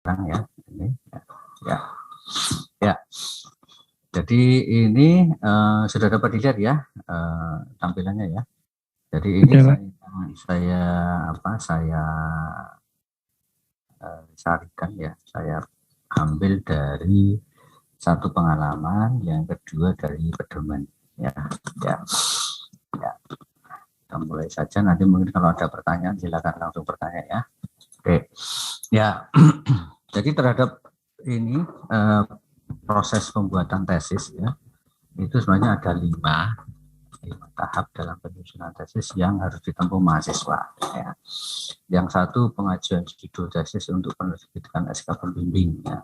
sekarang ya. Ini ya. Ya. Jadi ini sudah dapat dilihat ya tampilannya ya. Jadi ini saya sarikan ya. Saya ambil dari satu pengalaman, yang kedua dari pedoman ya. Kita mulai saja, nanti mungkin kalau ada pertanyaan silakan langsung bertanya ya. Oke ya. Jadi terhadap ini proses pembuatan tesis ya, itu sebenarnya ada lima tahap dalam penyusunan tesis yang harus ditempuh mahasiswa ya. Yang satu, pengajuan judul tesis untuk penerbitan SK pembimbing ya.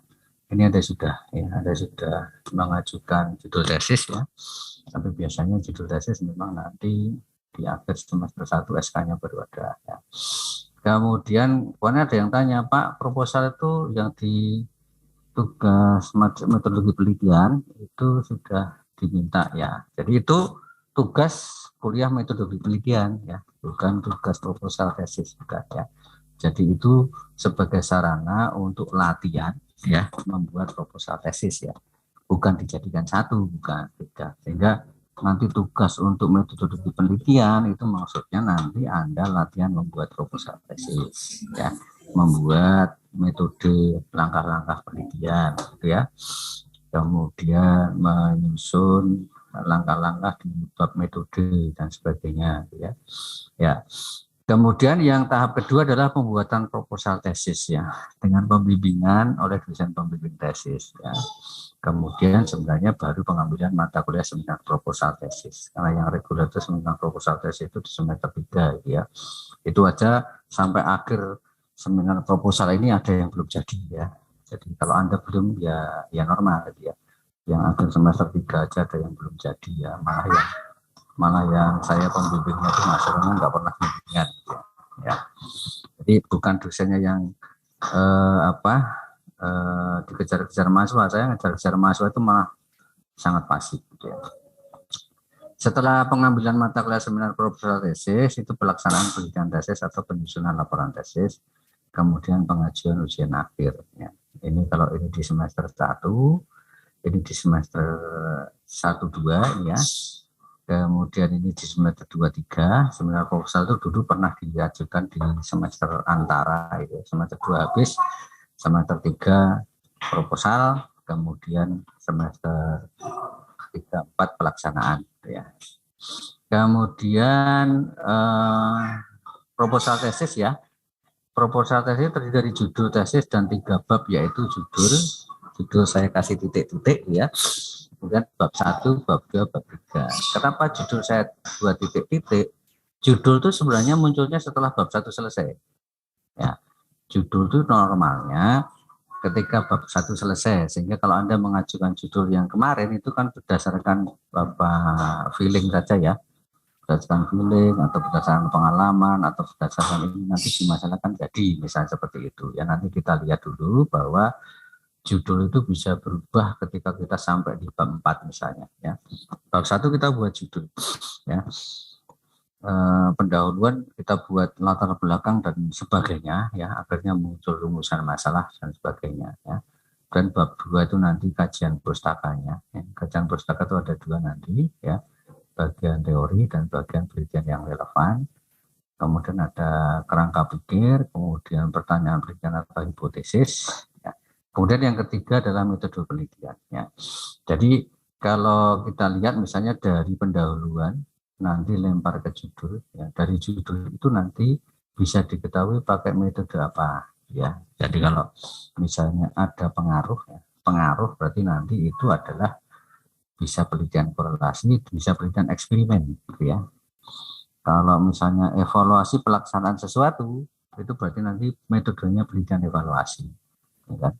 Ini ada sudah mengajukan judul tesis ya. Tapi biasanya judul tesis memang nanti di akhir semester 1 SK-nya baru ada ya. Kemudian ada yang tanya, Pak, proposal itu yang di tugas metodologi penelitian itu sudah diminta ya. Jadi itu tugas kuliah metodologi penelitian ya, bukan tugas proposal tesis juga ya. Jadi itu sebagai sarana untuk latihan ya, membuat proposal tesis ya, bukan dijadikan satu, bukan beda. Sehingga nanti tugas untuk metodologi penelitian itu maksudnya nanti Anda latihan membuat proposal tesis ya, membuat metode langkah-langkah penelitian gitu ya, kemudian menyusun langkah-langkah di bab metode dan sebagainya gitu ya. Kemudian yang tahap kedua adalah pembuatan proposal tesis ya, dengan pembimbingan oleh dosen pembimbing tesis ya. Kemudian sebenarnya baru pengambilan mata kuliah seminar proposal tesis, karena yang reguler itu seminar proposal tesis itu di semester 3 ya. Itu aja sampai akhir seminar proposal ini ada yang belum jadi ya. Jadi kalau Anda belum ya normal gitu ya. Yang akhir semester 3 aja ada yang belum jadi ya, malah yang saya pembimbingnya itu masalahnya nggak pernah bimbingan ya. Jadi bukan dosennya yang dikejar-kejar mahasiswa, saya ngejar-kejar mahasiswa itu malah sangat pasif gitu ya. Setelah pengambilan mata kuliah seminar proposal tesis, itu pelaksanaan penelitian tesis atau penyusunan laporan tesis, kemudian pengajuan ujian akhir ya. Ini kalau ini di semester 1, ini di semester 1-2 ya. Kemudian ini di semester 2-3, seminar proposal itu dulu pernah diajukan di semester antara itu, semester 2 habis, semester 3 proposal, kemudian semester 3-4 pelaksanaan ya. Kemudian proposal tesis ya. Proposal tesis terdiri dari judul tesis dan 3 bab, yaitu judul saya kasih titik-titik ya. Kemudian bab 1, bab 2, bab 3. Kenapa judul saya 2 titik-titik? Judul itu sebenarnya munculnya setelah bab 1 selesai. Ya. Judul itu normalnya ketika bab 1 selesai, sehingga kalau Anda mengajukan judul yang kemarin itu kan berdasarkan feeling saja ya. Berdasarkan feeling atau berdasarkan pengalaman atau berdasarkan ini nanti dimasalahkan jadi misalnya seperti itu. Ya nanti kita lihat dulu bahwa judul itu bisa berubah ketika kita sampai di bab 4 misalnya ya. Bab 1 kita buat judul ya. Pendahuluan kita buat latar belakang dan sebagainya ya, akhirnya muncul rumusan masalah dan sebagainya ya. Dan bab 2 itu nanti kajian pustakanya ya. Kajian pustaka itu ada 2 nanti ya, bagian teori dan bagian penelitian yang relevan. Kemudian ada kerangka pikir, kemudian pertanyaan penelitian atau hipotesis ya. Kemudian yang ketiga adalah metode penelitian ya. Jadi kalau kita lihat misalnya dari pendahuluan nanti lempar ke judul ya, dari judul itu nanti bisa diketahui pakai metode apa ya. Jadi kalau misalnya ada pengaruh ya, pengaruh berarti nanti itu adalah bisa penelitian korelasi, bisa penelitian eksperimen gitu ya. Kalau misalnya evaluasi pelaksanaan sesuatu, itu berarti nanti metodenya penelitian evaluasi ya kan?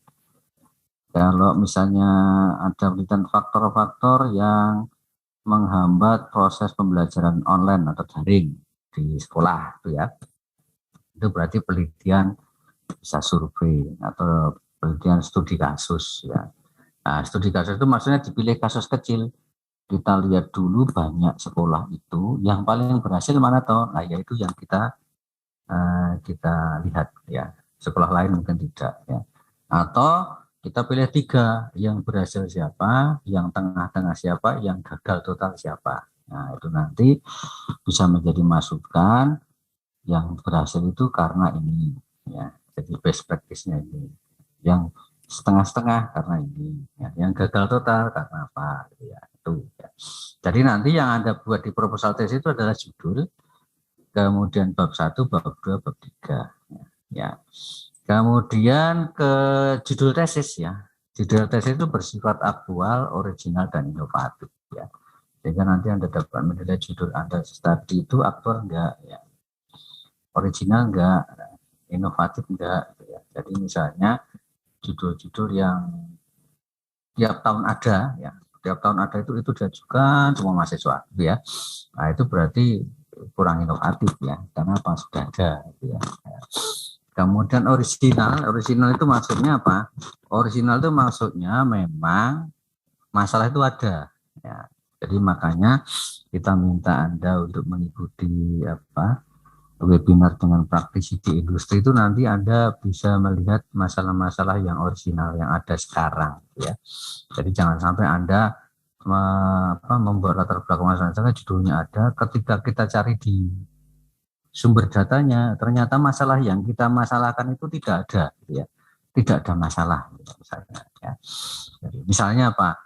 Kalau misalnya ada penelitian faktor-faktor yang menghambat proses pembelajaran online atau daring di sekolah itu ya, itu berarti penelitian bisa survei atau penelitian studi kasus ya. Nah, studi kasus itu maksudnya dipilih kasus kecil, kita lihat dulu banyak sekolah itu yang paling berhasil mana toh, nah yaitu yang kita lihat ya, sekolah lain mungkin tidak ya. Atau kita pilih 3, yang berhasil siapa, yang tengah-tengah siapa, yang gagal total siapa. Nah, itu nanti bisa menjadi masukan. Yang berhasil itu karena ini, ya. Jadi best practice-nya ini. Yang setengah-setengah karena ini, ya. Yang gagal total karena apa, gitu ya. Itu. Ya. Jadi nanti yang Anda buat di proposal tesis itu adalah judul, kemudian bab 1, bab 2, bab 3. Ya. Kemudian ke judul tesis ya. Judul tesis itu bersifat aktual, original, dan inovatif ya. Sehingga nanti Anda dapat menilai judul Anda tadi itu aktual enggak ya. Original enggak, inovatif enggak ya. Jadi misalnya judul-judul yang tiap tahun ada ya. Tiap tahun ada itu diajukan semua mahasiswa gitu ya. Nah, itu berarti kurang inovatif ya. Karena apa sudah ada gitu ya. Kemudian original itu maksudnya apa? Original itu maksudnya memang masalah itu ada. Ya. Jadi makanya kita minta Anda untuk mengikuti webinar dengan praktisi di industri itu nanti Anda bisa melihat masalah-masalah yang original yang ada sekarang. Ya. Jadi jangan sampai Anda membuat latar belakang masalah judulnya ada, ketika kita cari di sumber datanya ternyata masalah yang kita masalahkan itu tidak ada, gitu ya. Tidak ada masalah, misalnya. Ya. Jadi, misalnya apa?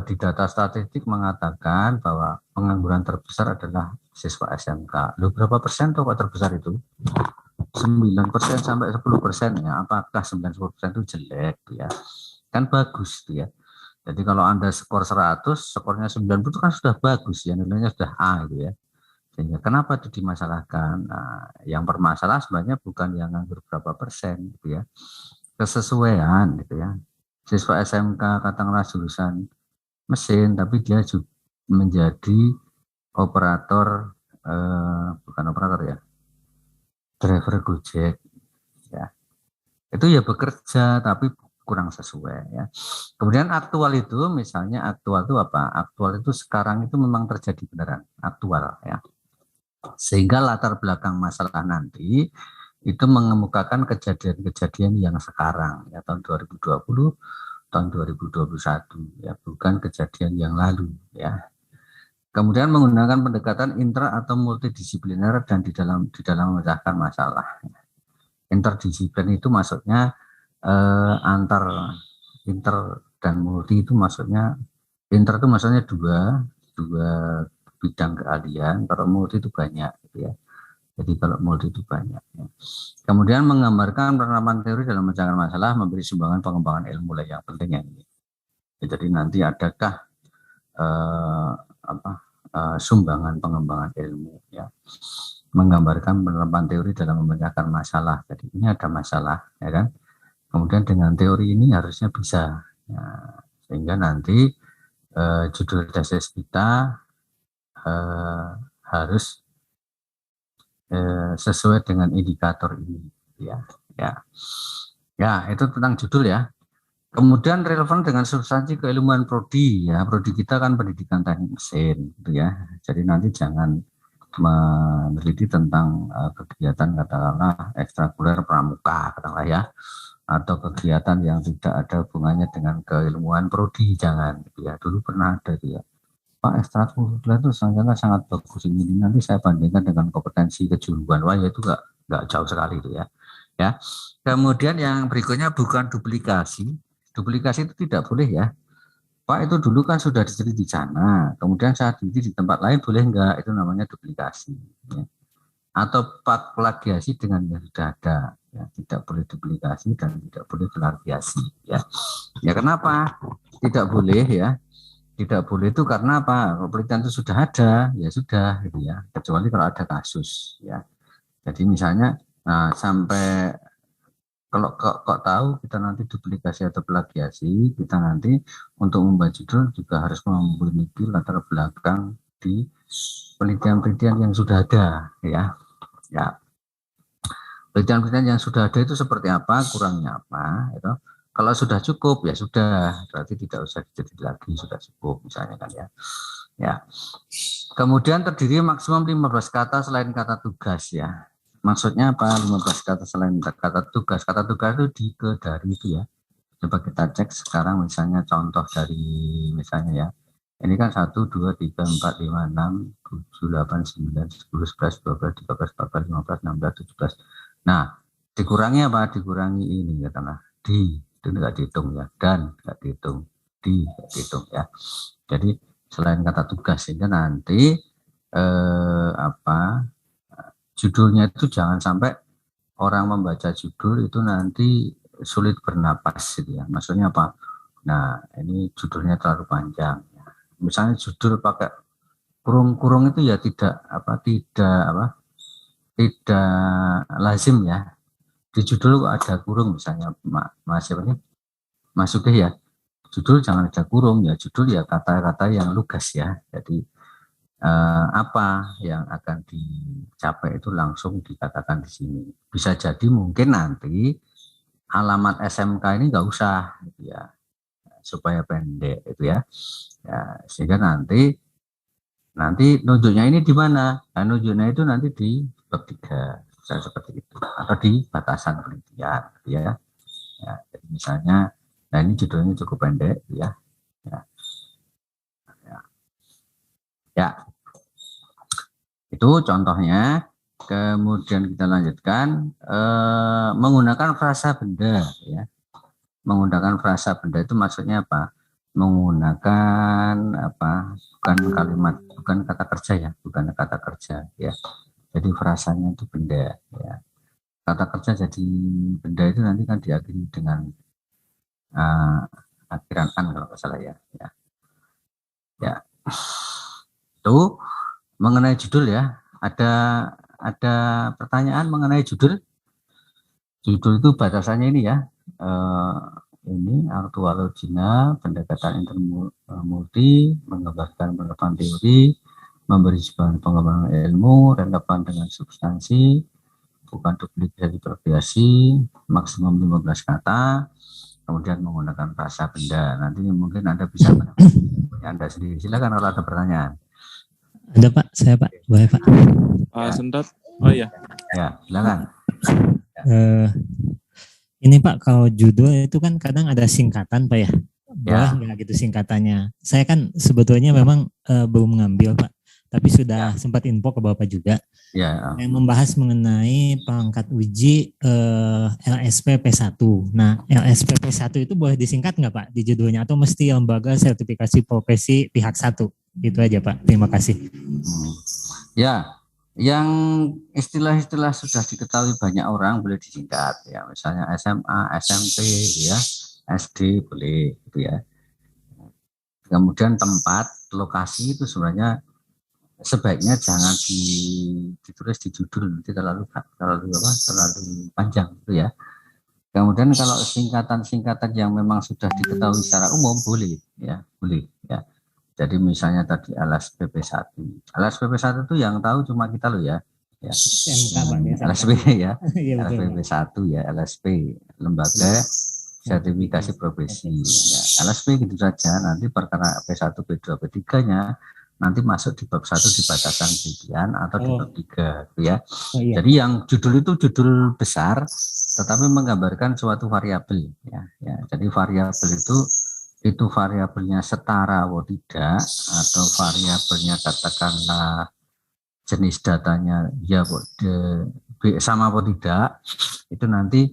Di data statistik mengatakan bahwa pengangguran terbesar adalah siswa SMK. Loh, berapa persen tuh kok terbesar itu? 9% sampai 10% ya. Apakah 90% itu jelek, ya? Kan bagus, ya. Jadi kalau Anda skor 100, skornya 90 itu kan sudah bagus ya, nilainya sudah A gitu ya. Sehingga kenapa itu dimasalahkan? Nah, yang bermasalah sebenarnya bukan yang nganggur berapa persen gitu ya. Kesesuaian gitu ya. Siswa SMK katakanlah jurusan mesin tapi dia juga menjadi operator bukan operator ya. Driver Gojek ya. Itu ya bekerja tapi kurang sesuai ya. Kemudian aktual itu misalnya aktual itu apa? Aktual itu sekarang itu memang terjadi beneran aktual ya. Sehingga latar belakang masalah nanti itu mengemukakan kejadian-kejadian yang sekarang ya tahun 2020, tahun 2021 ya, bukan kejadian yang lalu ya. Kemudian menggunakan pendekatan intra atau multidisipliner dan di dalam memecahkan masalah. Interdisiplin itu maksudnya antar inter dan multi itu maksudnya inter itu maksudnya dua bidang keahlian, kalau multi itu banyak gitu ya. Jadi kalau multi itu banyak. Ya. Kemudian menggambarkan penerapan teori dalam memecahkan masalah, memberi sumbangan pengembangan ilmu yang penting yang ini. Ya, jadi nanti adakah sumbangan pengembangan ilmu ya, menggambarkan penerapan teori dalam memecahkan masalah. Jadi ini ada masalah, ya kan? Kemudian dengan teori ini harusnya bisa, ya, sehingga nanti judul tesis kita harus sesuai dengan indikator ini, ya, itu tentang judul ya. Kemudian relevan dengan substansi keilmuan prodi ya, prodi kita kan pendidikan teknik mesin, gitu ya. Jadi nanti jangan meneliti tentang kegiatan katakanlah ekstrakurikuler pramuka katakanlah ya, atau kegiatan yang tidak ada hubungannya dengan keilmuan prodi, jangan gitu ya. Dulu pernah ada dia, Pak, ekstrakurikuler itu sangat bagus ini, nanti saya bandingkan dengan kompetensi kejuruan, wah ya itu nggak jauh sekali itu ya. Ya. Kemudian yang berikutnya bukan duplikasi. Duplikasi itu tidak boleh ya. Pak, itu dulu kan sudah diteliti di sana, kemudian saat ini di tempat lain boleh enggak? Itu namanya duplikasi. Ya. Atau plagiasi dengan yang sudah ada. Ya, tidak boleh duplikasi dan tidak boleh plagiasi. Ya, ya kenapa? Tidak boleh ya. Tidak boleh itu karena apa? Kalau penelitian itu sudah ada, ya sudah, gitu ya. Kecuali kalau ada kasus, ya. Jadi misalnya, nah, sampai kalau kok tahu kita nanti duplikasi atau plagiasi, kita nanti untuk membuat judul juga harus memiliki latar belakang di penelitian-penelitian yang sudah ada, ya. Ya. Penelitian-penelitian yang sudah ada itu seperti apa, kurangnya apa, gitu. Kalau sudah cukup ya sudah, berarti tidak usah diteliti lagi, sudah cukup misalnya kan ya. Ya. Kemudian terdiri maksimum 15 kata selain kata tugas ya. maksudnya apa 15 kata selain kata tugas? Kata tugas itu di ke dari itu ya. Coba kita cek sekarang misalnya contoh dari misalnya ya. Ini kan 1, 2, 3, 4, 5, 6, 7, 8, 9, 10, 11, 12, 13, 14, 15, 16, 17. Nah, dikurangi apa? Dikurangi ini katakanlah di, itu enggak dihitung ya. Dan enggak dihitung. Di enggak dihitung ya. Jadi selain kata tugas sehingga nanti judulnya itu jangan sampai orang membaca judul itu nanti sulit bernapas gitu ya. Maksudnya apa? Nah, ini judulnya terlalu panjang. Misalnya judul pakai kurung-kurung itu ya tidak lazim ya. Di judul ada kurung misalnya Mas siapa nih? Mas Sugih ya. Judul jangan ada kurung ya. Judul ya kata-kata yang lugas ya. Jadi apa yang akan dicapai itu langsung dikatakan di sini. Bisa jadi mungkin nanti alamat SMK ini nggak usah gitu ya, supaya pendek itu ya. Sehingga nanti nunjuknya ini di mana? Nah, nunjuknya itu nanti di bab 3 seperti itu atau di batasan penelitian gitu ya. Jadi misalnya, nah ini judulnya cukup pendek ya. Ya. Itu contohnya. Kemudian kita lanjutkan menggunakan frasa benda ya. Menggunakan frasa benda itu maksudnya apa? Menggunakan bukan kata kerja ya, bukan kata kerja ya. Jadi frasanya itu benda ya. Kata kerja jadi benda itu nanti kan diakhiri dengan akhiran an kalau nggak salah ya. Ya. Itu mengenai judul ya. Ada pertanyaan mengenai judul? Judul itu batasannya ini ya. Ini Artualogina, pendekatan intermulti, menggambarkan penerapan teori, memberi sebuah pengembangan ilmu, relevan dengan substansi, bukan duplikasi progresi, maksimum 15 kata, kemudian menggunakan frasa benda. Nanti mungkin Anda bisa Anda sendiri. Silakan kalau ada pertanyaan. Ada Pak, saya Pak, boleh Pak. Sebentar, oh iya. Ya, silakan. Ini Pak, kalau judul itu kan kadang ada singkatan Pak ya. Boleh nggak gitu singkatannya? Saya kan sebetulnya memang belum ngambil Pak, tapi sudah sempat info ke Bapak juga. Yang membahas mengenai pangkat uji LSP P1. Nah, LSP P1 itu boleh disingkat nggak Pak di judulnya atau mesti lembaga sertifikasi profesi pihak 1? Itu aja Pak, terima kasih. Ya, yang istilah-istilah sudah diketahui banyak orang boleh disingkat ya, misalnya SMA, SMP ya, SD boleh gitu ya. Kemudian tempat, lokasi itu sebenarnya sebaiknya jangan ditulis di judul, nanti terlalu panjang gitu ya. Kemudian kalau singkatan-singkatan yang memang sudah diketahui secara umum boleh ya. Jadi misalnya tadi LSPP1. LSPP1 itu yang tahu cuma kita loh ya. LSP ya. LSPP1 ya, LSP, Lembaga Sertifikasi Profesi. Ya, LSP gitu saja, nanti perkara P1, P2, P3-nya nanti masuk di bab 1 di batasan penelitian atau di bab 3 gitu ya. Jadi yang judul itu judul besar tetapi menggambarkan suatu variabel ya. Jadi variabel itu variabelnya setara atau tidak, atau variabelnya katakanlah jenis datanya ya sama atau tidak, itu nanti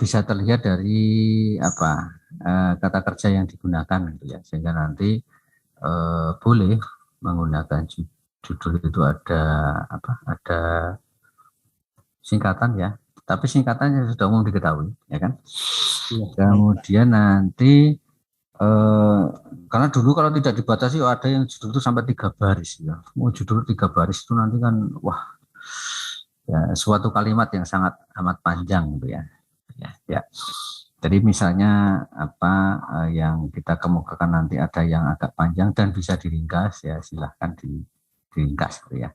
bisa terlihat dari kata kerja yang digunakan gitu ya, sehingga nanti boleh menggunakan judul itu ada singkatan ya, tapi singkatannya sudah umum diketahui ya kan. Kemudian nanti karena dulu kalau tidak dibatasi ada yang judul itu sampai 3 baris ya. Judul 3 baris itu nanti kan wah ya, suatu kalimat yang sangat amat panjang gitu ya. Jadi misalnya yang kita kemukakan nanti ada yang agak panjang dan bisa diringkas ya, silahkan diringkas gitu ya.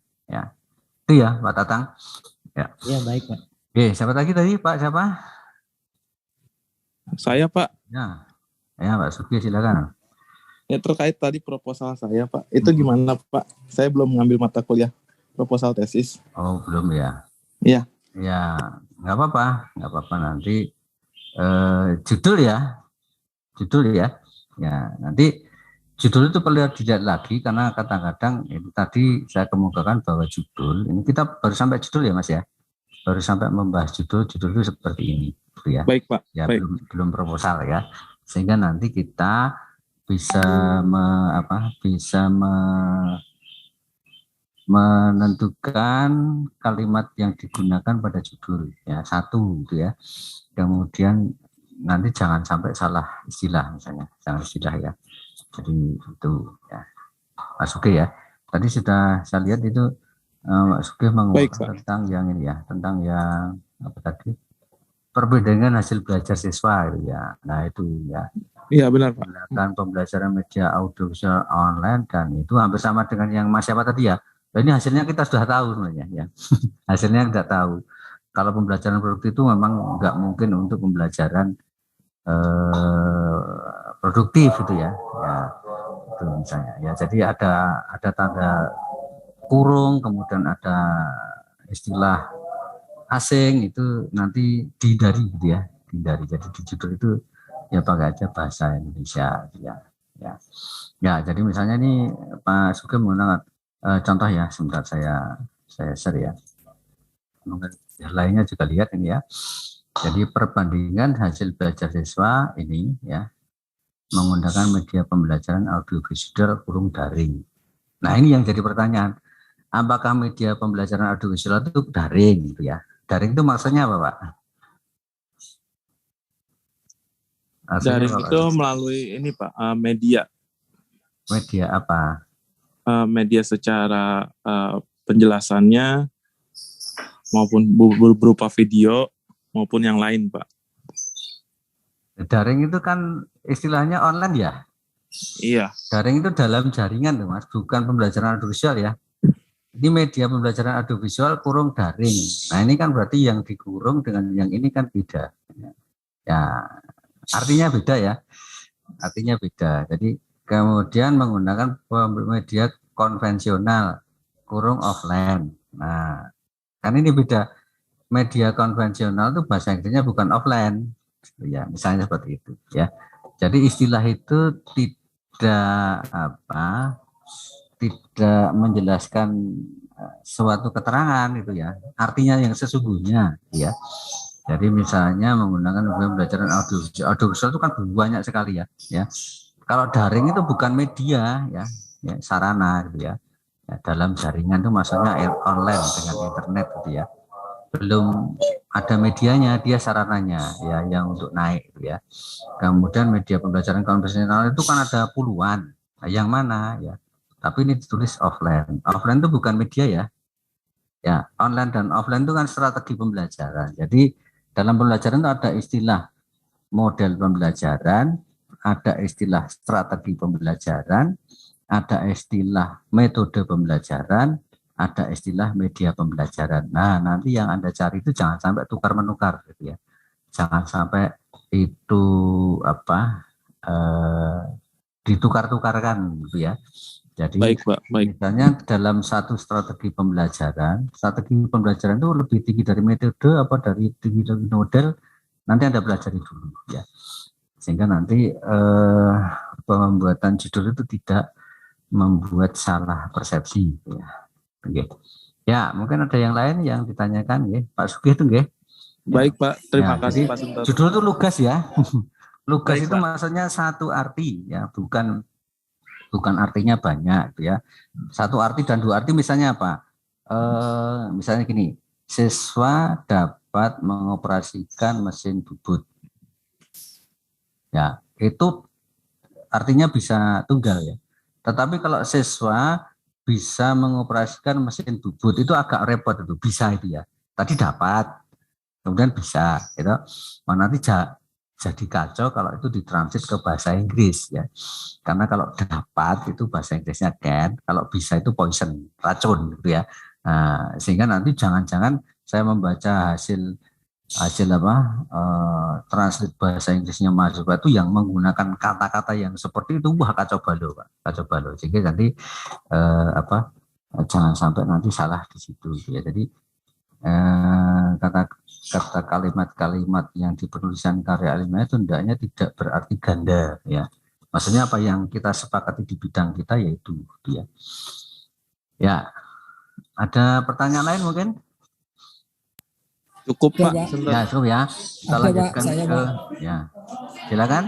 Itu ya Pak Tatang. Ya baik Pak. Oke, siapa lagi tadi Pak, siapa? Saya Pak. Ya Pak Sugih, silakan. Ya terkait tadi proposal saya Pak, itu gimana Pak? Saya belum mengambil mata kuliah proposal tesis. Oh belum ya. Iya. Ya, nggak apa-apa nanti judul ya, ya nanti judul itu perlu dilihat lagi karena kadang-kadang itu tadi saya kemukakan bahwa judul ini kita baru sampai judul ya Mas ya, baru sampai membahas judul itu seperti ini, gitu ya. Baik Pak. Ya Baik. belum proposal ya, sehingga nanti kita bisa menentukan kalimat yang digunakan pada judul ya satu gitu ya. Kemudian nanti jangan sampai salah istilah misalnya, jangan istilah ya. Jadi itu ya. Mas Sugi ya. Tadi sudah saya lihat itu Mas Sugi mengungkapkan tentang yang ini ya, tentang yang apa tadi? Perbedaan hasil belajar siswa gitu ya. Nah itu ya. Iya benar Pak. Pembelajaran media audiovisual online dan itu hampir sama dengan yang Mas siapa tadi ya. Nah, ini hasilnya kita sudah tahu sebenarnya ya. Hasilnya tidak tahu. Kalau pembelajaran produktif itu memang nggak mungkin untuk pembelajaran produktif itu ya. Ya itu misalnya ya. Jadi ada tanda kurung, kemudian ada istilah asing itu nanti dihindari gitu ya. Dihindari. Jadi di judul itu ya pakai aja bahasa Indonesia ya jadi misalnya ini Pak Sugeng menggunakan contoh ya sebentar saya share ya, mungkin yang lainnya juga lihat ini ya. Jadi perbandingan hasil belajar siswa ini ya menggunakan media pembelajaran audiovisual kurung daring. Nah ini yang jadi pertanyaan, apakah media pembelajaran audiovisual itu daring gitu ya? Daring itu maksudnya apa Pak? Daring itu melalui ini Pak, media. Media apa? Media secara penjelasannya maupun berupa video maupun yang lain Pak. Daring itu kan istilahnya online ya? Iya. Daring itu dalam jaringan Mas, bukan pembelajaran audiovisual ya. Ini media pembelajaran audiovisual kurung daring. Nah ini kan berarti yang dikurung dengan yang ini kan beda. Ya. Artinya beda ya, artinya beda. Jadi kemudian menggunakan media konvensional kurung offline. Nah, kan ini beda. Media konvensional itu bahasa Inggrisnya bukan offline, ya misalnya seperti itu ya. Jadi istilah itu tidak menjelaskan suatu keterangan itu ya. Artinya yang sesungguhnya ya. Jadi misalnya menggunakan pembelajaran audiovisual itu kan banyak sekali ya. Kalau daring itu bukan media ya sarana gitu ya. Dalam jaringan itu maksudnya online dengan internet gitu ya. Belum ada medianya, dia sarananya ya yang untuk naik gitu ya. Kemudian media pembelajaran konvensional itu kan ada puluhan. Nah, yang mana ya? Tapi ini ditulis offline. Offline itu bukan media ya. Ya, online dan offline itu kan strategi pembelajaran. Jadi dalam pembelajaran itu ada istilah model pembelajaran, ada istilah strategi pembelajaran, ada istilah metode pembelajaran, ada istilah media pembelajaran. Nah, nanti yang Anda cari itu jangan sampai tukar-menukar gitu ya. Jangan sampai itu ditukar-tukarkan gitu ya. Jadi baik, Pak. Misalnya dalam satu strategi pembelajaran itu lebih tinggi dari metode apa dari tinggi dari model, nanti Anda pelajari dulu ya. Sehingga nanti pembuatan judul itu tidak membuat salah persepsi ya. Oke. Ya, mungkin ada yang lain yang ditanyakan ya, Pak Sugi itu nggih. Baik, Pak. Terima kasih Pak Suntar. Judul itu lugas ya. Lugas baik, itu Pak. Maksudnya satu arti ya, bukan artinya banyak gitu ya. Satu arti dan dua arti misalnya apa? Misalnya gini, siswa dapat mengoperasikan mesin bubut. Ya, itu artinya bisa tunggal ya. Tetapi kalau siswa bisa mengoperasikan mesin bubut itu agak repot itu, bisa itu ya. Tadi dapat, kemudian bisa, gitu. Nanti jadi kacau kalau itu ditransit ke bahasa Inggris ya. Karena kalau dapat itu bahasa Inggrisnya can, kalau bisa itu poison, racun gitu ya. Nah, sehingga nanti jangan-jangan saya membaca hasil translate bahasa Inggrisnya mahasiswa itu yang menggunakan kata-kata yang seperti itu, wah kacau balau Pak, kacau balau. Sehingga nanti jangan sampai nanti salah di situ ya. Jadi kata kalimat-kalimat yang di penulisan karya ilmiah itu hendaknya tidak berarti ganda ya. Maksudnya apa yang kita sepakati di bidang kita yaitu ya. Ya, ada pertanyaan lain mungkin? Cukup Pak. Ya cukup ya. Kita lanjutkan ke ya. Silakan.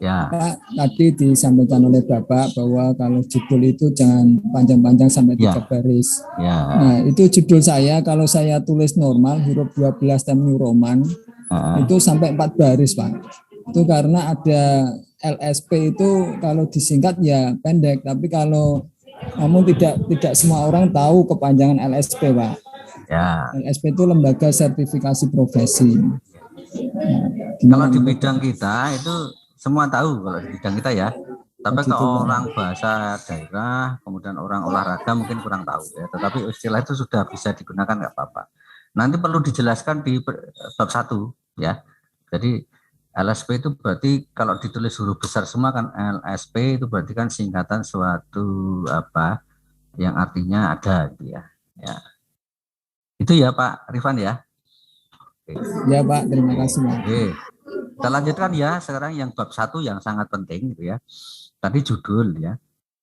Ya. Pak, tadi disampaikan oleh Bapak bahwa kalau judul itu jangan panjang-panjang sampai 3 baris. Ya. Nah, itu judul saya kalau saya tulis normal huruf 12 dan New Roman itu sampai 4 baris, Pak. Itu karena ada LSP itu kalau disingkat ya pendek, tapi kalau namun tidak semua orang tahu kepanjangan LSP, Pak. Ya. LSP itu lembaga sertifikasi profesi. Kalau di bidang kita itu semua tahu kalau di bidang kita ya. Tapi kalau orang bahasa daerah, kemudian orang olahraga mungkin kurang tahu ya. Tetapi istilah itu sudah bisa digunakan nggak apa-apa. Nanti perlu dijelaskan di bab 1 ya. Jadi LSP itu berarti kalau ditulis huruf besar semua kan LSP itu berarti kan singkatan suatu apa yang artinya ada gitu ya. Ya. Itu ya Pak Rifan ya. Oke. Ya Pak, terima kasih Pak. Oke. Kita lanjutkan ya sekarang yang bab 1 yang sangat penting gitu ya. Tadi judul ya.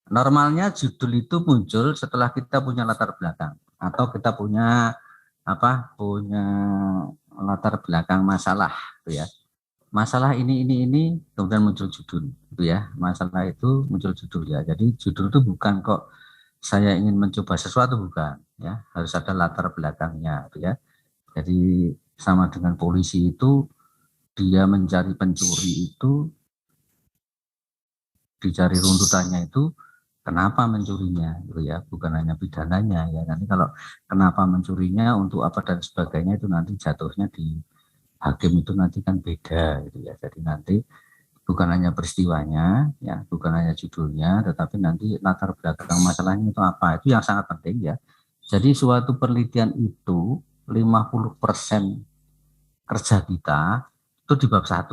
Normalnya judul itu muncul setelah kita punya latar belakang atau kita punya apa? Punya latar belakang masalah gitu ya. Masalah ini kemudian muncul judul gitu ya. Masalah itu muncul judul ya. Jadi judul itu bukan kok saya ingin mencoba sesuatu bukan ya. Harus ada latar belakangnya gitu ya. Jadi sama dengan polisi itu dia mencari pencuri itu, dicari runtutannya itu, kenapa mencurinya, gitu ya, bukan hanya pidananya ya. Nanti kalau kenapa mencurinya, untuk apa dan sebagainya itu nanti jatuhnya di hakim itu nanti kan beda, gitu ya. Jadi nanti bukan hanya peristiwanya, ya, bukan hanya judulnya, tetapi nanti latar belakang masalahnya itu apa, itu yang sangat penting ya. Jadi suatu penelitian itu 50% kerja kita itu di bab 1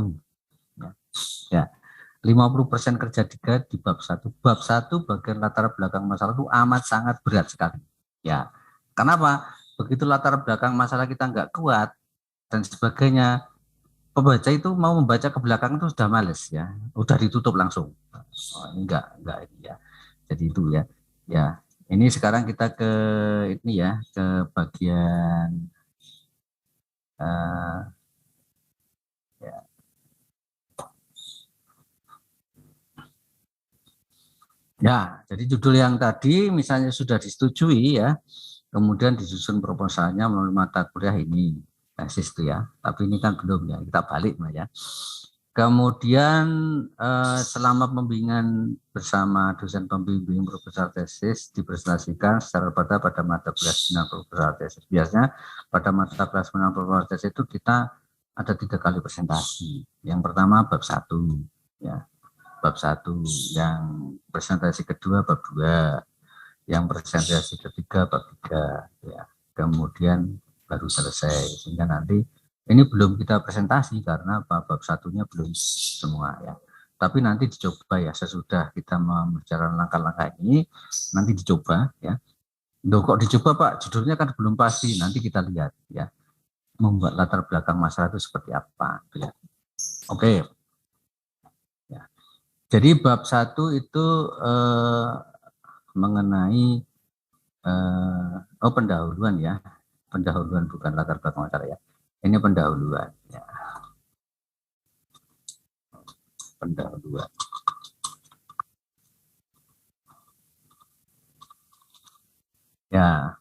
ya. 50% kerja di bab 1. Bab 1 bagian latar belakang masalah itu amat sangat berat sekali ya. Kenapa? Begitu latar belakang masalah kita nggak kuat dan sebagainya, pembaca itu mau membaca ke belakang itu sudah males ya, udah ditutup langsung. Enggak ini ya. Jadi itu ya. Ya, ini sekarang kita ke ini ya, ke bagian ya, jadi judul yang tadi misalnya sudah disetujui ya, kemudian disusun proposalnya melalui mata kuliah ini, tesis itu ya, tapi ini kan belum ya, kita balik ya. Kemudian selama pembimbingan bersama dosen pembimbing proposal tesis dipresentasikan secara pada mata kuliah seminar proposal tesis. Biasanya pada mata kuliah seminar proposal tesis itu kita ada 3 kali presentasi. Yang pertama bab 1 ya. Bab 1, yang presentasi kedua bab 2, yang presentasi ketiga bab 3 ya. Kemudian baru selesai, sehingga nanti ini belum kita presentasi karena bab 1-nya belum semua ya. Tapi nanti dicoba ya, sesudah kita membicarakan langkah-langkah ini nanti dicoba ya. Loh, kok dicoba Pak? Judulnya kan belum pasti, nanti kita lihat ya. Membuat latar belakang masalah itu seperti apa ya. Oke. Jadi bab 1 itu mengenai pendahuluan ya. Pendahuluan bukan latar belakang masalah ya. Ini pendahuluan ya. Pendahuluan. Ya.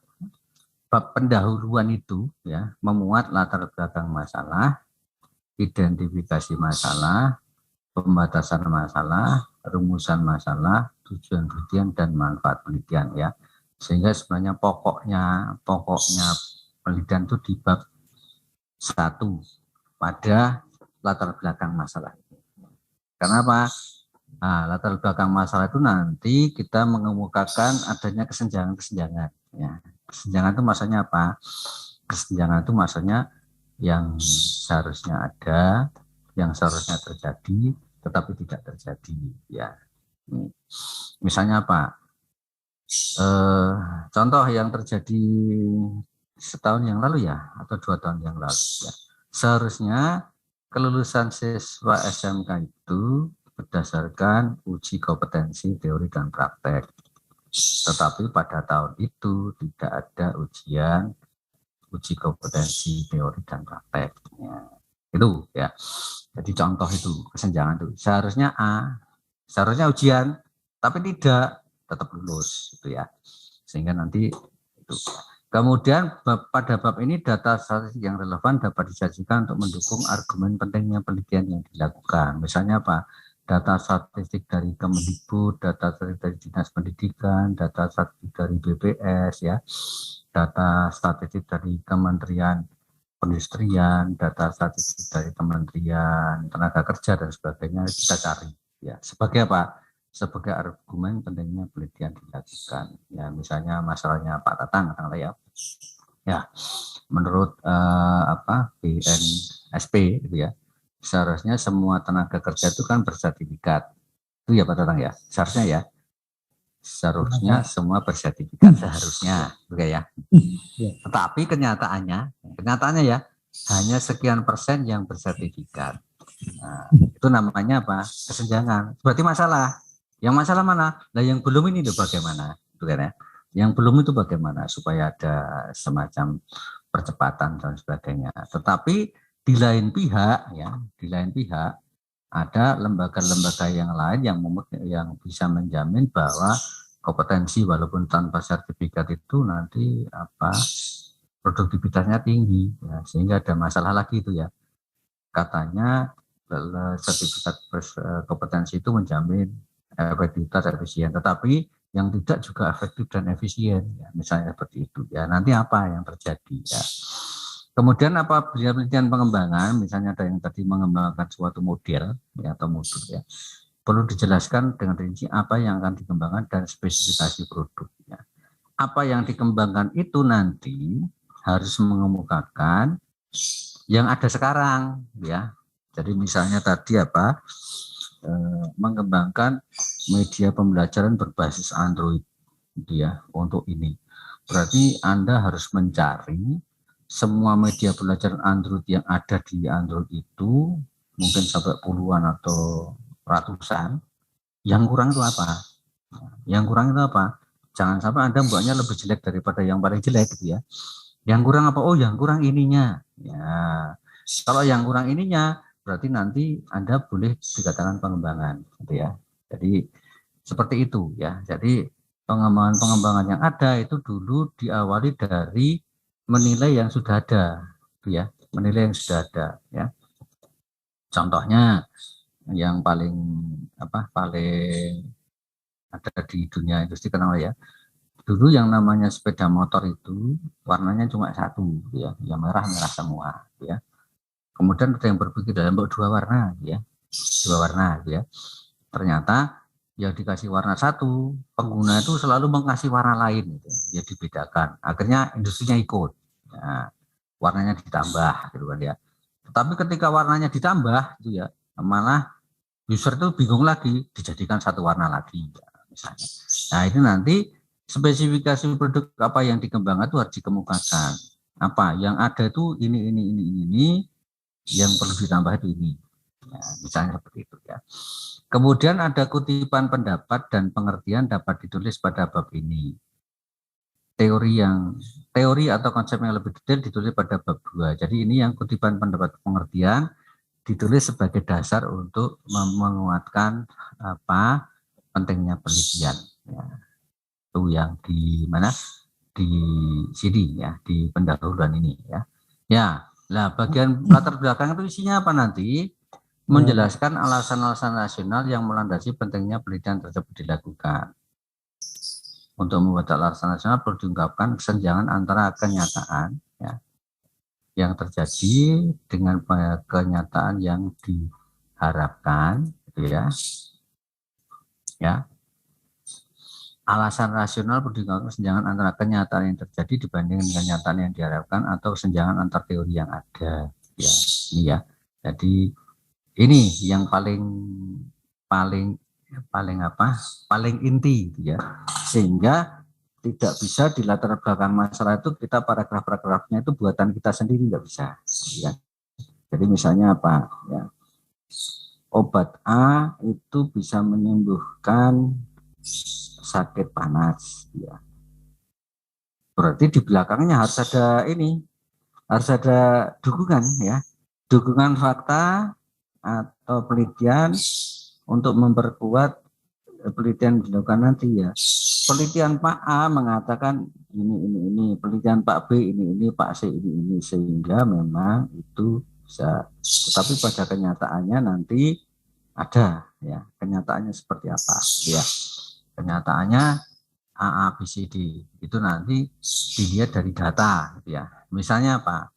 Bab pendahuluan itu ya memuat latar belakang masalah, identifikasi masalah, pembatasan masalah, rumusan masalah, tujuan penelitian dan manfaat penelitian ya. Sehingga sebenarnya pokoknya penelitian itu di bab 1 pada latar belakang masalah. Kenapa? Nah, latar belakang masalah itu nanti kita mengemukakan adanya kesenjangan-kesenjangan ya. Kesenjangan itu maksudnya apa? Kesenjangan itu maksudnya yang seharusnya ada, yang seharusnya terjadi tetapi tidak terjadi ya. Misalnya apa? Contoh yang terjadi setahun yang lalu ya, atau 2 tahun yang lalu ya. Seharusnya kelulusan siswa SMK itu berdasarkan uji kompetensi teori dan praktek. Tetapi pada tahun itu tidak ada uji kompetensi teori dan praktek. Ya, itu ya. Jadi contoh itu kesenjangan itu. Seharusnya seharusnya ujian, tapi tidak, tetap lulus itu ya. Sehingga nanti itu. Kemudian pada bab ini data statistik yang relevan dapat disajikan untuk mendukung argumen pentingnya penelitian yang dilakukan. Misalnya apa? Data statistik dari Kemendikbud, data statistik dari Dinas Pendidikan, data statistik dari BPS ya, data statistik dari Kementerian Perindustrian, data statistik dari Kementerian Tenaga Kerja dan sebagainya kita cari ya. Sebagai apa? Sebagai argumen pentingnya penelitian dilakukan. Ya, misalnya masalahnya Pak Tatang ya. Ya, menurut BNSP gitu ya. Seharusnya semua tenaga kerja itu kan bersertifikat. Itu ya Pak Tatang ya. Seharusnya ya. Seharusnya semua bersertifikat seharusnya, oke ya. Tetapi kenyataannya ya hanya sekian persen yang bersertifikat. Nah, itu namanya apa? Kesenjangan. Berarti masalah. Yang masalah mana? Nah, yang belum ini itu bagaimana? Itu kan ya. Yang belum itu bagaimana supaya ada semacam percepatan dan sebagainya. Tetapi di lain pihak ada lembaga-lembaga yang lain yang bisa menjamin bahwa kompetensi walaupun tanpa sertifikat itu nanti produktivitasnya tinggi ya, sehingga ada masalah lagi itu ya. Katanya sertifikat kompetensi itu menjamin efektivitas efisien, tetapi yang tidak juga efektif dan efisien ya, misalnya seperti itu ya. Nanti apa yang terjadi ya. Kemudian apa penelitian pengembangan, misalnya ada yang tadi mengembangkan suatu model ya, atau modul ya, perlu dijelaskan dengan rinci apa yang akan dikembangkan dan spesifikasi produknya. Apa yang dikembangkan itu nanti harus mengemukakan yang ada sekarang ya. Jadi misalnya tadi mengembangkan media pembelajaran berbasis Android ya untuk ini. Berarti Anda harus mencari semua media pembelajaran Android yang ada di Android itu, mungkin sampai puluhan atau ratusan. Yang kurang itu apa? Jangan sampai Anda membuatnya lebih jelek daripada yang paling jelek gitu ya. Yang kurang apa? Oh, yang kurang ininya. Ya. Kalau yang kurang ininya, berarti nanti Anda boleh dikatakan pengembangan gitu ya. Jadi seperti itu ya. Jadi pengembangan yang ada itu dulu diawali dari menilai yang sudah ada, ya, menilai yang sudah ada, ya. Contohnya yang paling ada di dunia industri kenal ya. Dulu yang namanya sepeda motor itu warnanya cuma satu, ya, yang merah semua, ya. Kemudian ada yang berpikir dalam dua warna, ya. Ternyata yang dikasih warna satu, pengguna itu selalu mengasih warna lain, gitu, ya, dibedakan. Akhirnya industrinya ikut. Ya, warnanya ditambah gitu kan ya. Tetapi ketika warnanya ditambah itu ya malah user itu bingung lagi, dijadikan satu warna lagi ya, misalnya. Nah, itu nanti spesifikasi produk apa yang dikembangkan itu harus dikemukakan. Apa yang ada itu ini yang perlu ditambah itu ini. Ya, misalnya seperti itu ya. Kemudian ada kutipan pendapat dan pengertian dapat ditulis pada bab ini. Teori atau konsep yang lebih detail ditulis pada bab 2. Jadi ini yang kutipan pendapat pengertian ditulis sebagai dasar untuk menguatkan pentingnya penelitian. Ya. Itu yang di mana? Di sini ya, di pendahuluan ini ya. Ya, lah bagian latar belakang itu isinya apa nanti? Menjelaskan alasan-alasan rasional yang melandasi pentingnya penelitian tersebut dilakukan. Untuk membuat alasan nasional perlu diungkapkan kesenjangan antara kenyataan ya, yang terjadi dengan kenyataan yang diharapkan, gitu ya. Ya. Alasan rasional perlu diungkapkan kesenjangan antara kenyataan yang terjadi dibandingkan dengan kenyataan yang diharapkan atau kesenjangan antar teori yang ada. Ya, ini ya. Jadi ini yang paling inti gitu ya, sehingga tidak bisa di latar belakang masalah itu kita paragraf-paragrafnya itu buatan kita sendiri, nggak bisa. Ya. Jadi misalnya apa? Ya. Obat A itu bisa menyembuhkan sakit panas. Ya. Berarti di belakangnya harus ada ini, harus ada dukungan ya, dukungan fakta atau penelitian untuk memperkuat penelitian dilakukan nanti ya. Penelitian Pak A mengatakan ini, penelitian Pak B ini, Pak C ini, sehingga memang itu bisa. Tetapi pada kenyataannya nanti ada ya, kenyataannya seperti apa ya. Kenyataannya A, B, C, D itu nanti dilihat dari data ya. Misalnya apa?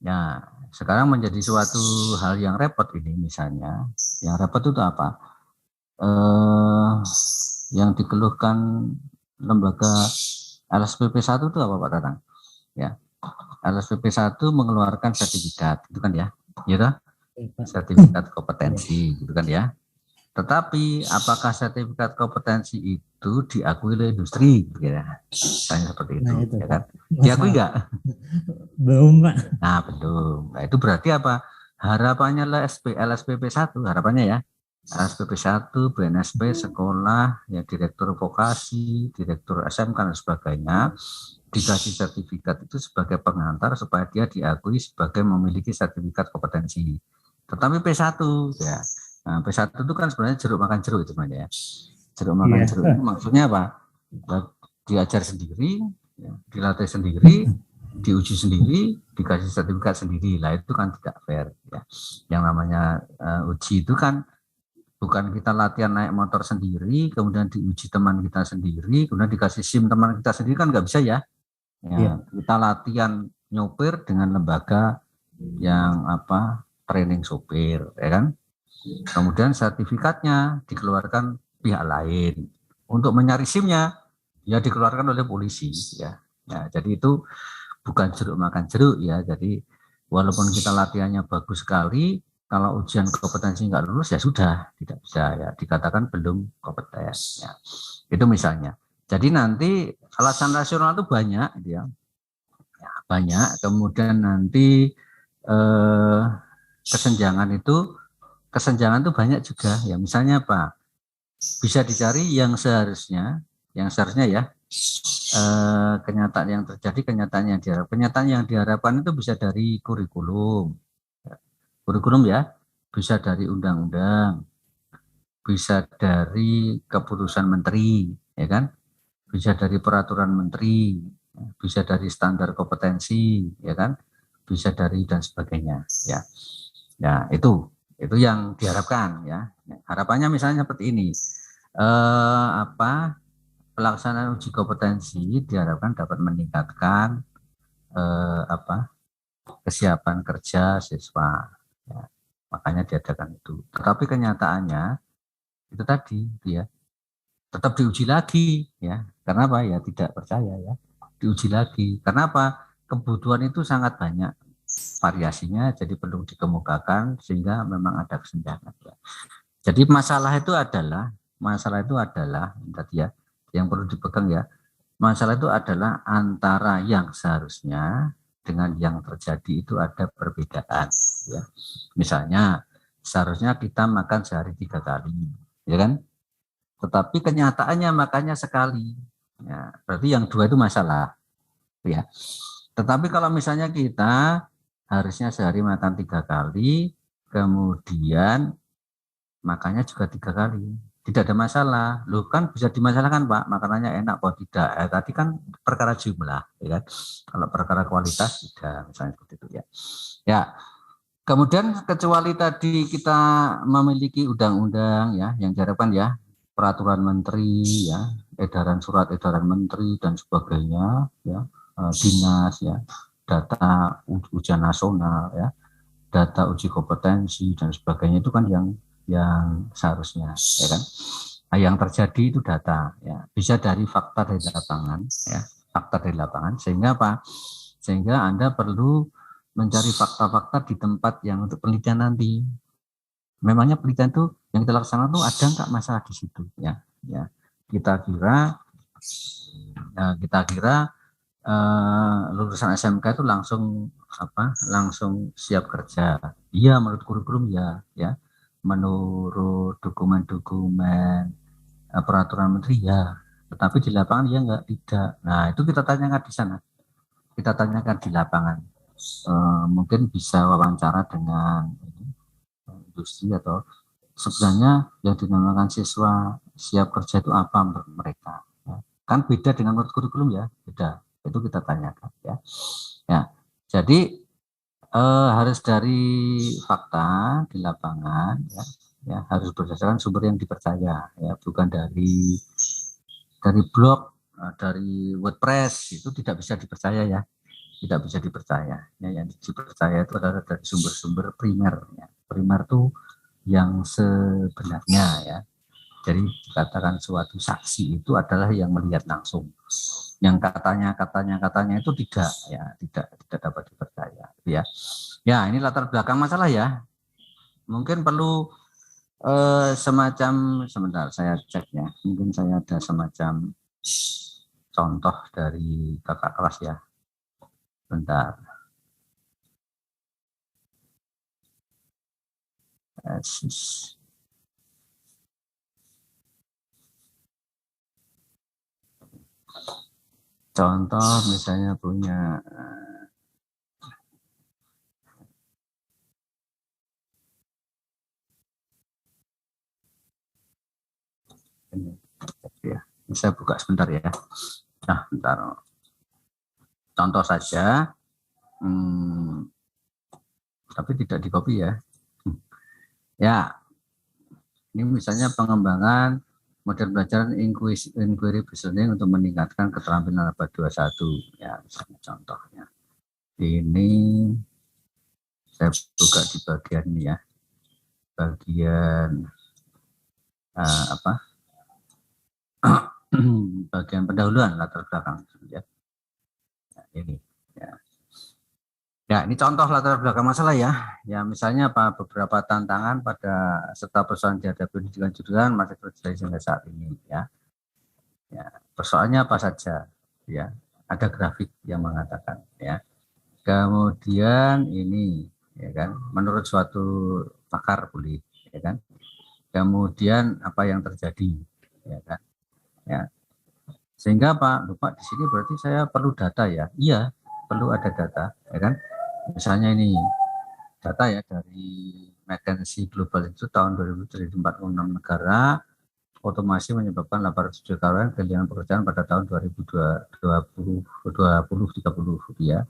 Ya, sekarang menjadi suatu hal yang repot ini misalnya. Yang repot itu apa? Yang dikeluhkan lembaga LSPP 1 itu apa Pak Tatang? Ya, LSPP 1 mengeluarkan sertifikat, itu kan ya, gitu? Sertifikat kompetensi, gitu kan ya. Tetapi apakah sertifikat kompetensi itu diakui oleh industri? Ya, tanya seperti itu, nah, ya kan? Diakui enggak? Belum Pak. Nah belum. Nah itu berarti apa? Harapannya LSPP 1, harapannya ya. LSPP 1, BNSP, sekolah, ya direktur vokasi, direktur SMK dan sebagainya dikasih sertifikat itu sebagai pengantar supaya dia diakui sebagai memiliki sertifikat kompetensi. Tetapi P1 ya. Nah, P1 itu kan sebenarnya jeruk makan jeruk itu sebenarnya ya. Jeruk makan jeruk itu maksudnya apa? Diajar sendiri, ya, dilatih sendiri, diuji sendiri, dikasih sertifikat sendiri. Lah itu kan tidak fair ya. Yang namanya uji itu kan bukan kita latihan naik motor sendiri, kemudian diuji teman kita sendiri, kemudian dikasih SIM teman kita sendiri, kan nggak bisa ya. Ya, kita latihan nyopir dengan lembaga yang apa, training sopir, ya kan. Kemudian sertifikatnya dikeluarkan pihak lain. Untuk mencari SIM-nya ya dikeluarkan oleh polisi ya. Ya, jadi itu bukan jeruk makan jeruk ya. Jadi walaupun kita latihannya bagus sekali, kalau ujian kompetensi nggak lulus ya sudah, tidak bisa ya, dikatakan belum kompeten ya. Itu misalnya. Jadi nanti alasan rasional itu banyak ya. Ya banyak. Kemudian nanti kesenjangan itu banyak juga ya. Misalnya apa? Bisa dicari yang seharusnya ya, kenyataan yang terjadi, kenyataan yang diharapkan itu bisa dari kurikulum ya, bisa dari undang-undang, bisa dari keputusan menteri, ya kan, bisa dari peraturan menteri, bisa dari standar kompetensi, ya kan, bisa dari dan sebagainya, ya. Ya itu yang diharapkan ya. Harapannya misalnya seperti ini, pelaksanaan uji kompetensi diharapkan dapat meningkatkan kesiapan kerja siswa. Ya, makanya diadakan itu. Tetapi kenyataannya itu tadi ya tetap diuji lagi ya. Karena apa ya, tidak percaya ya, diuji lagi. Karena apa? Kebutuhan itu sangat banyak variasinya, jadi perlu dikemukakan sehingga memang ada kesenjangan ya. Jadi masalah itu adalah tadi ya, yang perlu dipegang ya. Masalah itu adalah antara yang seharusnya dengan yang terjadi itu ada perbedaan ya. Misalnya seharusnya kita makan sehari 3 kali ya kan, tetapi kenyataannya makannya sekali ya, berarti yang 2 itu masalah ya. Tetapi kalau misalnya kita harusnya sehari makan 3 kali, kemudian makannya juga 3 kali, tidak ada masalah. Loh kan bisa dimasalahkan Pak, makanannya enak kok tidak. Tadi kan perkara jumlah, ya kan. Kalau perkara kualitas tidak, misalnya seperti itu ya. Ya, kemudian kecuali tadi kita memiliki undang-undang ya, yang diharapkan ya, peraturan menteri ya, surat edaran menteri dan sebagainya ya, dinas ya, data ujian nasional ya, data uji kompetensi dan sebagainya, itu kan yang seharusnya ya kan. Nah, yang terjadi itu data ya, bisa dari fakta dari lapangan ya, sehingga apa? Sehingga Anda perlu mencari fakta-fakta di tempat yang untuk penelitian nanti. Memangnya penelitian itu yang kita laksanakan itu ada nggak masalah di situ ya? Ya, kita kira Nah, kita kira lulusan SMK itu langsung siap kerja. Iya, menurut kurikulum ya. Menurut dokumen-dokumen peraturan menteri ya. Tetapi di lapangan ya tidak. Nah, itu kita tanyakan di sana. Kita tanyakan di lapangan. Mungkin bisa wawancara dengan industri atau sebenarnya yang dinamakan siswa siap kerja itu apa menurut mereka. Kan beda dengan menurut kurikulum ya, beda. Itu kita tanyakan ya. Jadi harus dari fakta di lapangan ya harus berdasarkan sumber yang dipercaya ya, bukan dari blog, dari WordPress itu tidak bisa dipercaya ya, tidak bisa dipercaya ya. Yang dipercaya itu adalah dari sumber-sumber primer ya. Primer itu yang sebenarnya ya. Jadi dikatakan suatu saksi itu adalah yang melihat langsung. Yang katanya itu tidak dapat dipercaya ya. Ya, ini latar belakang masalah ya. Mungkin perlu semacam, sebentar saya cek ya. Mungkin saya ada semacam contoh dari kakak kelas ya. Bentar. Contoh misalnya punya ini ya, saya buka sebentar ya. Nah, bentar. Contoh saja, tapi tidak di copy ya. Ya, ini misalnya pengembangan model pembelajaran inquiry based learning untuk meningkatkan keterampilan abad 21 ya, misalnya contohnya. Ini saya buka di bagian ini ya, bagian bagian pendahuluan latar belakang ya. Nah, ini ya. Ya, ini contoh latar belakang masalah ya. Ya, misalnya beberapa tantangan pada serta persoalan dihadapi pendidikan jurusan masih terjadi hingga saat ini ya. Ya, persoalannya apa saja ya. Ada grafik yang mengatakan ya. Kemudian ini ya kan, menurut suatu pakar boleh ya kan. Kemudian apa yang terjadi ya kan. Ya. Sehingga Pak Lupa di sini berarti saya perlu data ya. Iya, perlu ada data ya kan. Misalnya ini data ya dari McKinsey Global itu tahun 2046 negara otomasi menyebabkan 800 juta karyawan kehilangan pekerjaan pada tahun 2030 ya.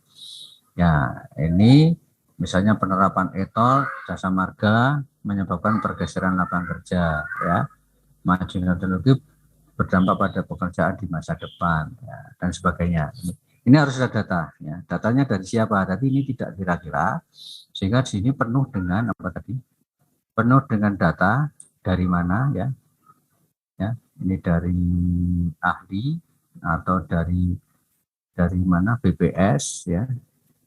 Ya, ini misalnya penerapan e-tol jasa marga menyebabkan pergeseran lapangan kerja ya. Majunya teknologi berdampak pada pekerjaan di masa depan ya, dan sebagainya. Ini harus ada data ya. Datanya dari siapa? Tapi ini tidak kira-kira, sehingga di sini penuh dengan apa tadi? Penuh dengan data dari mana ya? Ya, ini dari ahli atau dari mana BPS ya.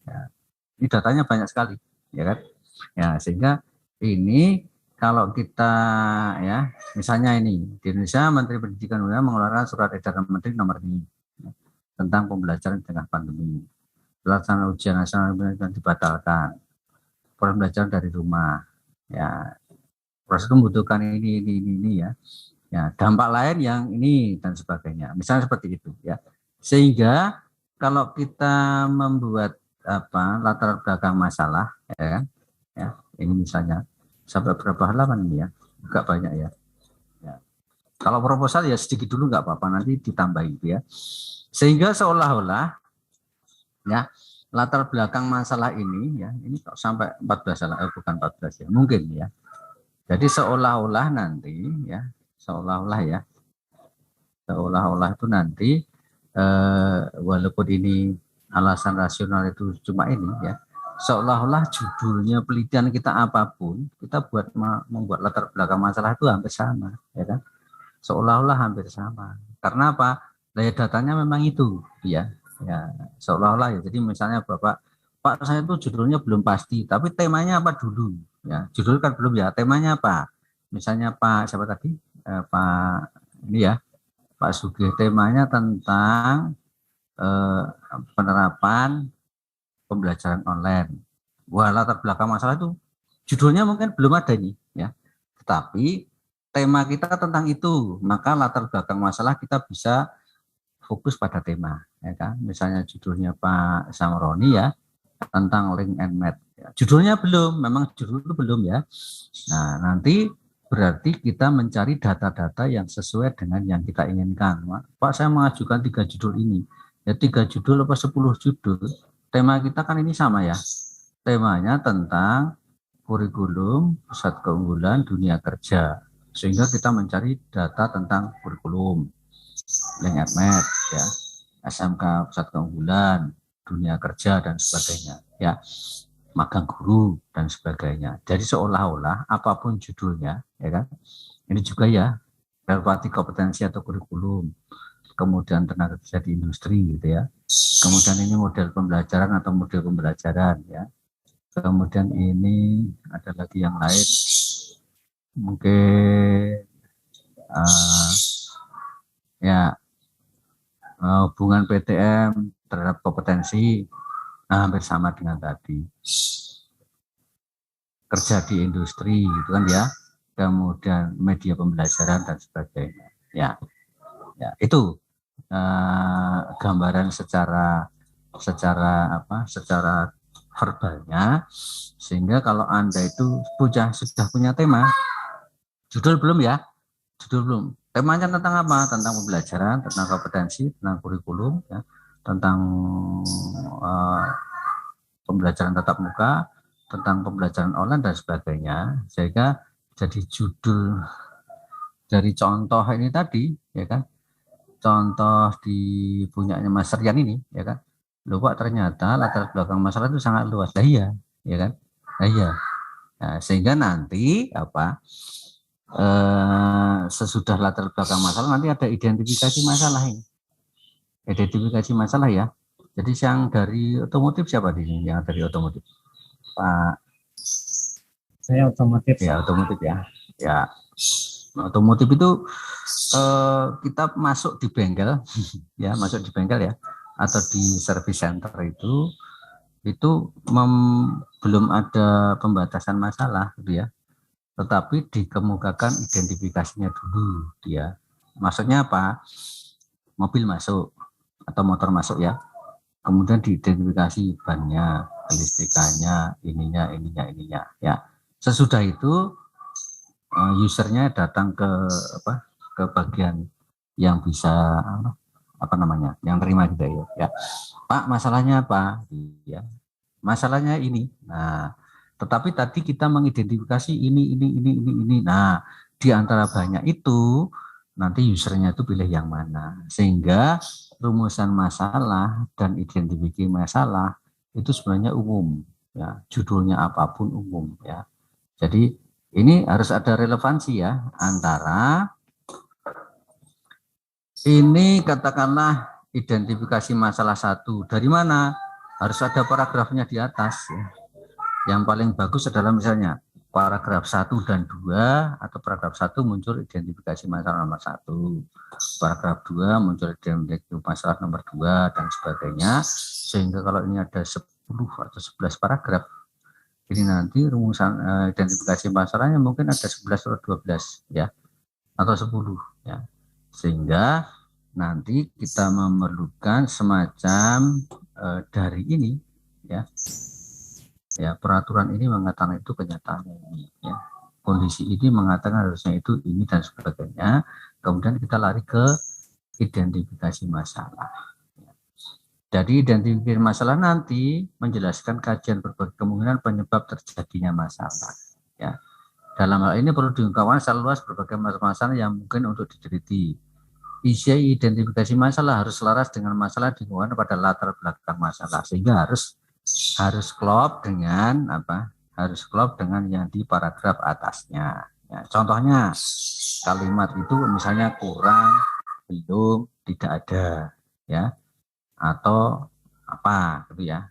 Ya. Ini datanya banyak sekali ya kan? Ya, sehingga ini kalau kita ya, misalnya ini di Indonesia Menteri Pendidikan mengeluarkan surat edaran Menteri nomor ini tentang pembelajaran di tengah pandemi. Pelaksanaan ujian nasional dibatalkan. Pembelajaran dari rumah. Ya, proses itu membutuhkan ini ya. Ya, dampak lain yang ini dan sebagainya. Misalnya seperti itu ya. Sehingga kalau kita membuat latar belakang masalah ya kan. Ya, ini misalnya sampai berapa halaman ini ya? Agak banyak ya. Ya. Kalau proposal ya sedikit dulu nggak apa-apa, nanti ditambah itu ya. Sehingga seolah-olah ya latar belakang masalah ini ya, ini kok sampai 14 bukan 14 ya, mungkin ya. Jadi seolah-olah nanti ya, seolah-olah itu nanti walaupun ini alasan rasional itu cuma ini ya, seolah-olah judulnya penelitian kita apapun, kita membuat latar belakang masalah itu hampir sama ya kan. Seolah-olah hampir sama. Karena apa? Daya datanya memang itu ya seolah-olah ya. Jadi misalnya Pak saya itu judulnya belum pasti, tapi temanya apa dulu ya. Judul kan belum ya, temanya apa? Misalnya Pak siapa tadi? Pak ini ya, Pak Sugih, temanya tentang penerapan pembelajaran online. Wah, latar belakang masalah itu judulnya mungkin belum ada nih ya. Tetapi tema kita tentang itu, maka latar belakang masalah kita bisa fokus pada tema, ya kan? Misalnya judulnya Pak Samroni ya tentang link and match. Ya, judulnya belum, memang judul itu belum ya. Nah, nanti berarti kita mencari data-data yang sesuai dengan yang kita inginkan. Pak, saya mengajukan 3 judul ini. Ya 3 judul apa 10 judul. Tema kita kan ini sama ya. Temanya tentang kurikulum, pusat keunggulan, dunia kerja. Sehingga kita mencari data tentang kurikulum, link and match, ya, SMK pusat keunggulan, dunia kerja dan sebagainya, ya, magang guru dan sebagainya. Jadi seolah-olah apapun judulnya, ya kan, ini juga ya, relevasi kompetensi atau kurikulum, kemudian tenaga kerja di industri, gitu ya. Kemudian ini model pembelajaran atau model pembelajaran, ya. Kemudian ini ada lagi yang lain, mungkin ya hubungan PTM terhadap kompetensi, hampir sama dengan tadi. Kerja di industri, itu kan ya. Kemudian media pembelajaran dan sebagainya. Ya, itu gambaran secara verbalnya, sehingga kalau Anda itu sudah punya tema, judul belum ya? Judul belum. Temanya tentang apa? Tentang pembelajaran, tentang kompetensi, tentang kurikulum, ya, tentang pembelajaran tatap muka, tentang pembelajaran online dan sebagainya. Sehingga jadi judul dari contoh ini tadi, ya kan? Contoh di punyanya Mas Rian ini, ya kan? Loh Pak, ternyata latar belakang masalah itu sangat luas. Nah, iya, ya kan? Nah, iya. Nah, sehingga nanti sesudah latar belakang masalah nanti ada identifikasi masalah ini. Identifikasi masalah ya. Jadi yang dari otomotif siapa di sini? Yang dari otomotif? Pak. Saya otomotif. Ya, otomotif ya. Ya. Otomotif itu kita masuk di bengkel ya, masuk di bengkel ya, atau di service center itu belum ada pembatasan masalah gitu ya, tetapi dikemukakan identifikasinya dulu dia. Maksudnya apa? Mobil masuk atau motor masuk ya, kemudian diidentifikasi bannya, listrikannya, ininya ya. Sesudah itu usernya datang ke bagian yang bisa yang terima gitu ya. Pak, masalahnya apa? Ya, masalahnya ini. Nah, tetapi tadi kita mengidentifikasi ini. Nah, di antara banyak itu nanti usernya itu pilih yang mana, sehingga rumusan masalah dan identifikasi masalah itu sebenarnya umum ya, judulnya apapun umum ya. Jadi ini harus ada relevansi ya antara ini, katakanlah identifikasi masalah 1 dari mana, harus ada paragrafnya di atas ya. Yang paling bagus adalah misalnya paragraf 1 dan 2, atau paragraf 1 muncul identifikasi masalah nomor 1, paragraf 2 muncul identifikasi masalah nomor 2 dan sebagainya, sehingga kalau ini ada 10 atau 11 paragraf, ini nanti rumusan identifikasi masalahnya mungkin ada 11 atau 12 ya, atau 10 ya, sehingga nanti kita memerlukan semacam dari ini ya, peraturan ini mengatakan itu, kenyataan ini ya, kondisi ini mengatakan harusnya itu ini dan sebagainya, kemudian kita lari ke identifikasi masalah. Jadi identifikasi masalah nanti menjelaskan kajian berbagai kemungkinan penyebab terjadinya masalah. Ya, dalam hal ini perlu diungkapkan secara luas berbagai masalah yang mungkin untuk diteliti. Isi identifikasi masalah harus selaras dengan masalah ditemukan pada latar belakang masalah, sehingga harus klop dengan harus klop dengan yang di paragraf atasnya. Ya, contohnya kalimat itu misalnya kurang, belum, tidak ada, ya. Atau apa gitu ya,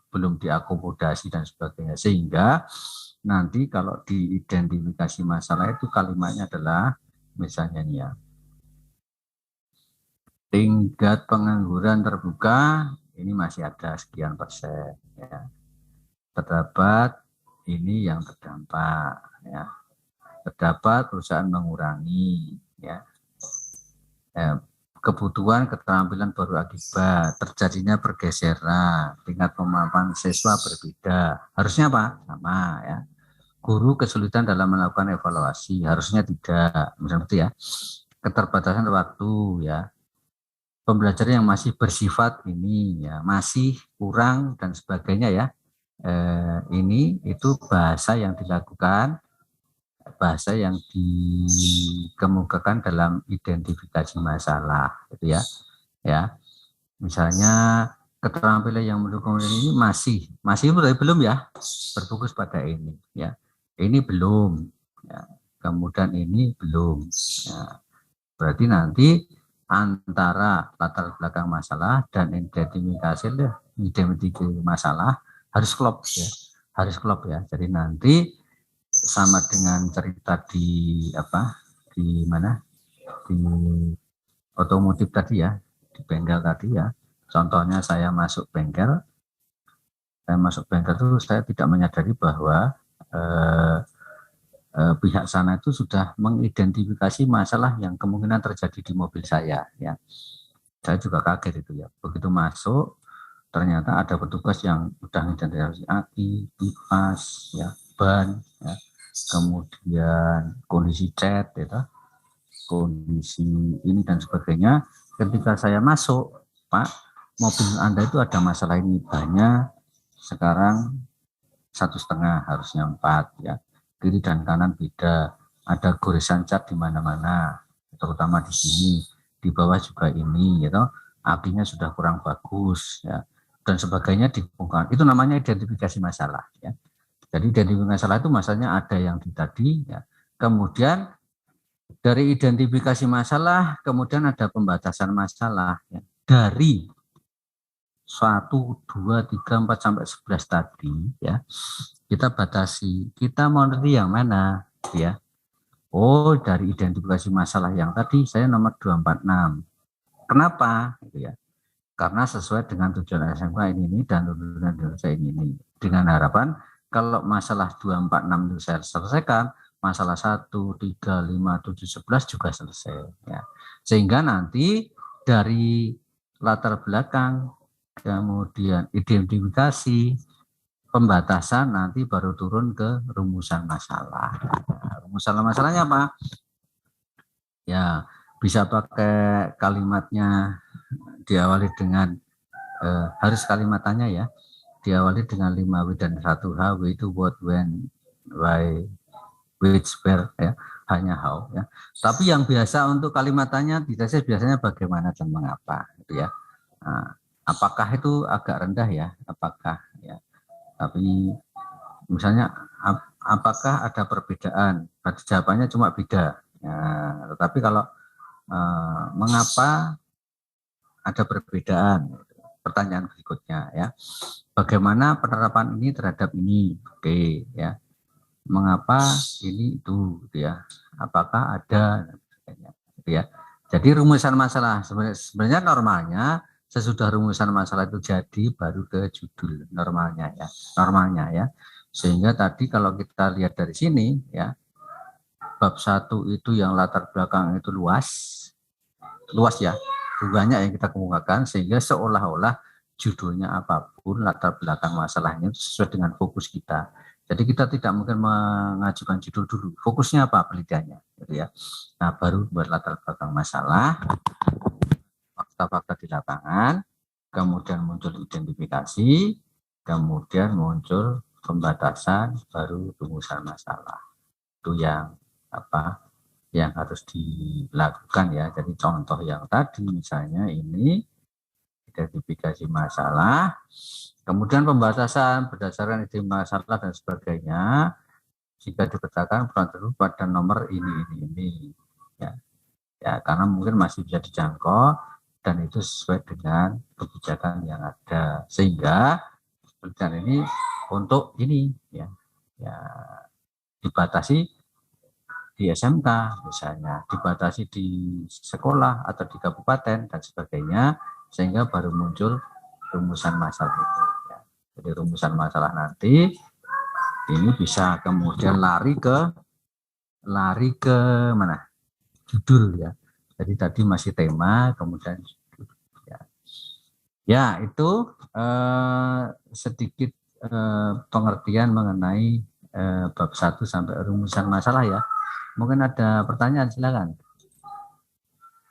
belum diakomodasi dan sebagainya, sehingga nanti kalau diidentifikasi masalah itu kalimatnya adalah misalnya nih ya, tingkat pengangguran terbuka ini masih ada sekian persen ya. Terdapat ini yang terdampak ya. Terdapat perusahaan mengurangi ya. Kebutuhan keterampilan baru akibat terjadinya pergeseran, tingkat kemampuan siswa berbeda. Harusnya apa? Sama ya. Guru kesulitan dalam melakukan evaluasi, harusnya tidak. Misalnya itu ya. Keterbatasan waktu ya. Pembelajaran yang masih bersifat ini ya, masih kurang dan sebagainya ya. Ini itu bahasa yang dilakukan, bahasa yang dikemukakan dalam identifikasi masalah gitu ya. Ya. Misalnya keterampilan yang mendukung ini masih belum ya, berfokus pada ini ya. Ini belum ya. Kemudian ini belum. Ya. Berarti nanti antara latar belakang masalah dan identifikasi masalah harus klop ya, harus klop ya. Jadi nanti sama dengan cerita di mana di otomotif tadi ya, di bengkel tadi ya. Contohnya saya masuk bengkel itu saya tidak menyadari bahwa pihak sana itu sudah mengidentifikasi masalah yang kemungkinan terjadi di mobil saya ya. Saya juga kaget itu ya. Begitu masuk ternyata ada petugas yang sudah mengidentifikasi aki, kipas, ya, ban, ya, kemudian kondisi cat, ya, kondisi ini dan sebagainya. Ketika saya masuk, Pak, mobil Anda itu ada masalah ini, banyak sekarang 1,5 harusnya 4 ya. Kiri dan kanan beda, ada goresan cat di mana-mana, terutama di sini, di bawah juga ini, gitu. Apinya sudah kurang bagus, ya, dan sebagainya dibongkar. Itu namanya identifikasi masalah, ya. Jadi identifikasi masalah itu masalahnya ada yang di tadi, ya. Kemudian dari identifikasi masalah, kemudian ada pembatasan masalah, ya. Dari 1, 2, 3, 4 sampai 11 tadi, ya. Kita batasi, kita mau nanti yang mana ya. Oh, dari identifikasi masalah yang tadi saya nomor 246. Kenapa gitu ya? Karena sesuai dengan tujuan SMK ini dan tuntutan Indonesia ini. Dengan harapan kalau masalah 246 itu saya selesaikan, masalah 1, 3, 5, 7, 11 juga selesai ya. Sehingga nanti dari latar belakang kemudian identifikasi pembatasan nanti baru turun ke rumusan masalah. Rumusan masalahnya apa? Ya, bisa pakai kalimatnya diawali dengan harus kalimatannya ya. Diawali dengan 5W dan 1H. W itu what, when, why, which, where ya, hanya how ya. Tapi yang biasa untuk kalimatannya biasanya bagaimana dan mengapa gitu ya. Nah, apakah itu agak rendah ya? Apakah ya? Tapi misalnya apakah ada perbedaan? Jawabannya cuma beda. Ya, tetapi kalau mengapa ada perbedaan? Pertanyaan berikutnya ya. Bagaimana penerapan ini terhadap ini? Oke ya. Mengapa ini itu gitu ya? Apakah ada gitu ya. Jadi rumusan masalah sebenarnya normalnya sesudah rumusan masalah itu jadi baru ke judul normalnya ya. Sehingga tadi kalau kita lihat dari sini ya, bab 1 itu yang latar belakang itu luas ya, banyak yang kita kemukakan sehingga seolah-olah judulnya apapun latar belakang masalahnya sesuai dengan fokus kita. Jadi kita tidak mungkin mengajukan judul dulu, fokusnya apa penelitiannya gitu ya. Nah, baru buat latar belakang masalah, fakta-fakta di lapangan, kemudian muncul identifikasi, kemudian muncul pembatasan, baru rumusan masalah. Itu yang yang harus dilakukan ya. Jadi contoh yang tadi misalnya ini identifikasi masalah, kemudian pembatasan berdasarkan identifikasi masalah dan sebagainya. Jika dipetakan pada nomor ini ya. Ya, karena mungkin masih bisa dijangkau dan itu sesuai dengan kebijakan yang ada, sehingga penelitian ini untuk ini ya dibatasi di SMK misalnya, dibatasi di sekolah atau di kabupaten dan sebagainya, sehingga baru muncul rumusan masalah ini. Ya. Jadi rumusan masalah nanti ini bisa kemudian lari ke mana? Judul ya. Jadi tadi masih tema, kemudian ya, ya itu sedikit pengertian mengenai bab 1 sampai rumusan masalah ya. Mungkin ada pertanyaan, silakan.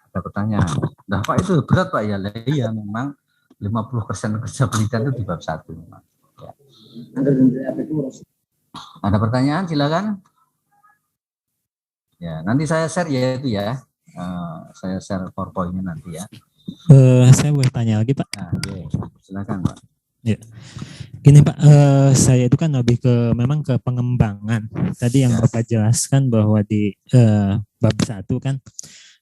Ada pertanyaan. Nah, Pak itu berat Pak ya. Ya memang 50% kerja penelitian itu di bab 1 memang. Ya. Ada pertanyaan, silakan. Ya, nanti saya share ya itu ya. Saya share PowerPoint-nya nanti ya. Saya boleh tanya lagi Pak. Nah, silakan Pak. Ya. Gini Pak, saya itu kan lebih ke memang ke pengembangan. Tadi yang Bapak jelaskan bahwa di bab 1 kan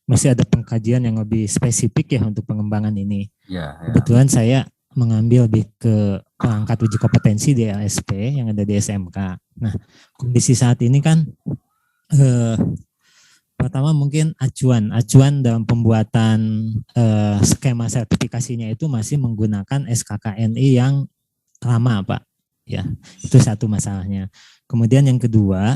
masih ada pengkajian yang lebih spesifik ya untuk pengembangan ini. Ya. Kebetulan saya mengambil lebih ke perangkat uji kompetensi di LSP yang ada di SMK. Nah, kondisi saat ini kan pertama mungkin acuan dalam pembuatan skema sertifikasinya itu masih menggunakan SKKNI yang lama Pak, ya itu satu masalahnya. Kemudian yang kedua,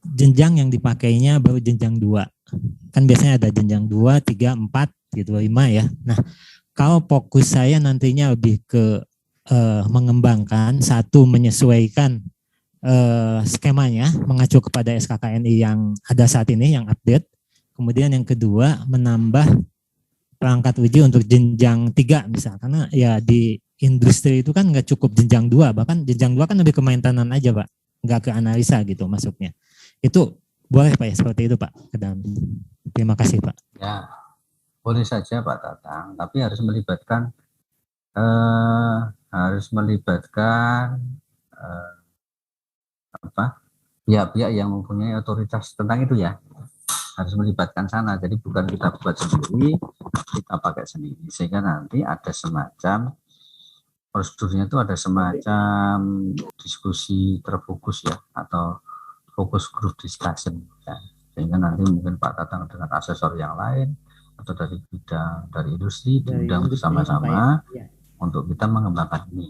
jenjang yang dipakainya baru jenjang 2, kan biasanya ada jenjang 2, 3, 4 gitu, 5 ya. Nah kalau fokus saya nantinya lebih ke mengembangkan, satu menyesuaikan skemanya mengacu kepada SKKNI yang ada saat ini yang update. Kemudian yang kedua menambah perangkat uji untuk jenjang 3 misal, karena ya di industri itu kan nggak cukup jenjang 2, bahkan jenjang 2 kan lebih ke maintenance aja Pak, nggak ke analisa gitu masuknya. Itu boleh Pak ya seperti itu Pak ke dalam. Terima kasih Pak. Ya boleh saja Pak Tatang, tapi harus melibatkan pihak-pihak yang mempunyai otoritas tentang itu ya, harus melibatkan sana. Jadi bukan kita buat sendiri, kita pakai sendiri, sehingga nanti ada semacam prosedurnya itu, ada semacam diskusi terfokus ya, atau fokus group discussion ya. Sehingga nanti mungkin Pak Tatang dengan asesor yang lain atau dari bidang, dari industri diundang bersama-sama untuk kita mengembangkan ini.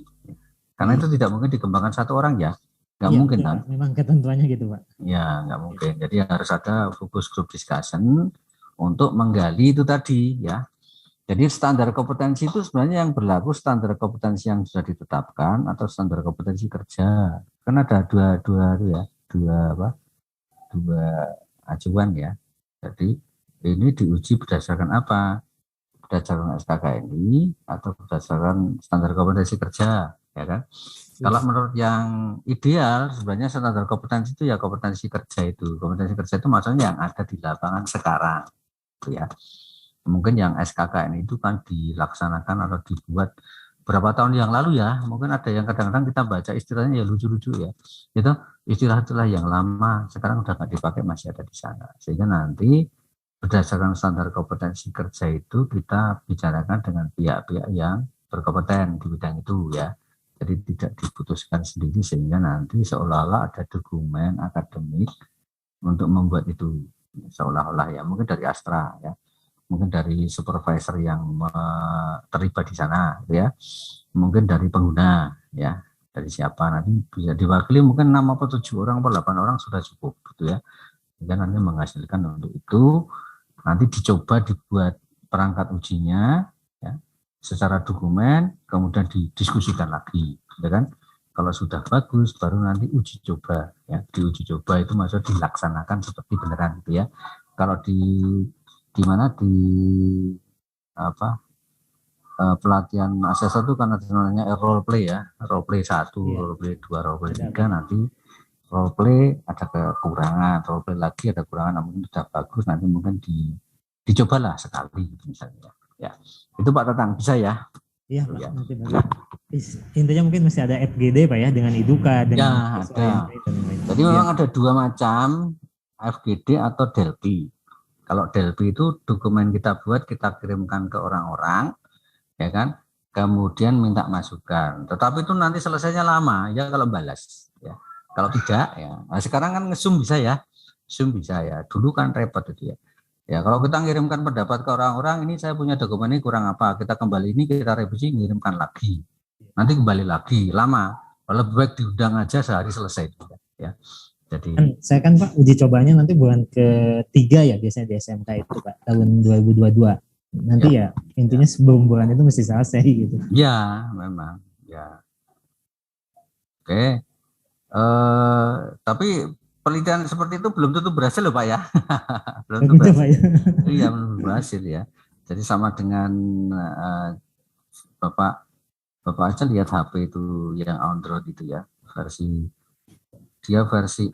Karena itu tidak mungkin dikembangkan satu orang ya. Nggak mungkin kan? Memang ketentuannya gitu Pak. Ya nggak mungkin. Jadi harus ada fokus group discussion untuk menggali itu tadi ya. Jadi standar kompetensi itu sebenarnya yang berlaku standar kompetensi yang sudah ditetapkan atau standar kompetensi kerja. Kan ada dua acuan ya. Jadi ini diuji berdasarkan apa? Berdasarkan SKKNI atau berdasarkan standar kompetensi kerja, ya kan? Kalau menurut yang ideal sebenarnya standar kompetensi itu ya kompetensi kerja itu. Kompetensi kerja itu maksudnya yang ada di lapangan sekarang, gitu ya. Mungkin yang SKKN itu kan dilaksanakan atau dibuat berapa tahun yang lalu ya. Mungkin ada yang kadang-kadang kita baca istilahnya ya lucu-lucu ya. Itu istilah-istilah yang lama sekarang udah nggak dipakai, masih ada di sana. Sehingga nanti berdasarkan standar kompetensi kerja itu kita bicarakan dengan pihak-pihak yang berkompeten di bidang itu ya. Jadi tidak diputuskan sendiri sehingga nanti seolah-olah ada dokumen akademik untuk membuat itu, seolah-olah ya, mungkin dari Astra ya, mungkin dari supervisor yang terlibat di sana ya, mungkin dari pengguna ya, dari siapa nanti bisa diwakili mungkin 6 atau 7 orang atau 8 orang sudah cukup gitu ya. Sehingga nanti menghasilkan untuk itu, nanti dicoba dibuat perangkat ujinya ya, secara dokumen, kemudian didiskusikan lagi, ya kan? Kalau sudah bagus, baru nanti uji coba, ya. Di uji coba itu maksudnya dilaksanakan seperti beneran, gitu ya. Kalau di pelatihan asesor itu kan ada namanya role play ya, role play 1, role play 2, role play 3, nanti role play ada kekurangan, role play lagi ada kekurangan, namun sudah bagus, nanti mungkin dicobalah sekali, misalnya. Ya, itu Pak Tatang bisa ya? Iya Pak, nanti intinya mungkin masih ada FGD Pak ya, dengan IDUKA, dengan ada. Jadi memang ada 2 macam, FGD atau DELPI. Kalau DELPI itu dokumen kita buat, kita kirimkan ke orang-orang, ya kan? Kemudian minta masukan. Tetapi itu nanti selesainya lama ya kalau balas, ya. Kalau tidak ya, nah sekarang kan nge-zoom bisa ya, zoom bisa ya. Dulu kan repot itu ya. Ya kalau kita ngirimkan pendapat ke orang-orang, ini saya punya dokumen ini kurang apa, kita kembali ini kita revisi, ngirimkan lagi. Nanti kembali lagi, lama. Lebih baik diundang aja sehari selesai. Ya. Jadi saya kan Pak uji cobanya nanti bulan ketiga ya biasanya di SMK itu Pak, tahun 2022. Nanti ya intinya sebelum bulan itu mesti selesai gitu. Ya memang ya. Oke. Tapi penelitian seperti itu belum tentu berhasil loh Pak ya. Belum tentu berhasil. Pak, ya. Iya belum berhasil ya. Jadi sama dengan Bapak aja lihat HP itu yang Android itu ya, versi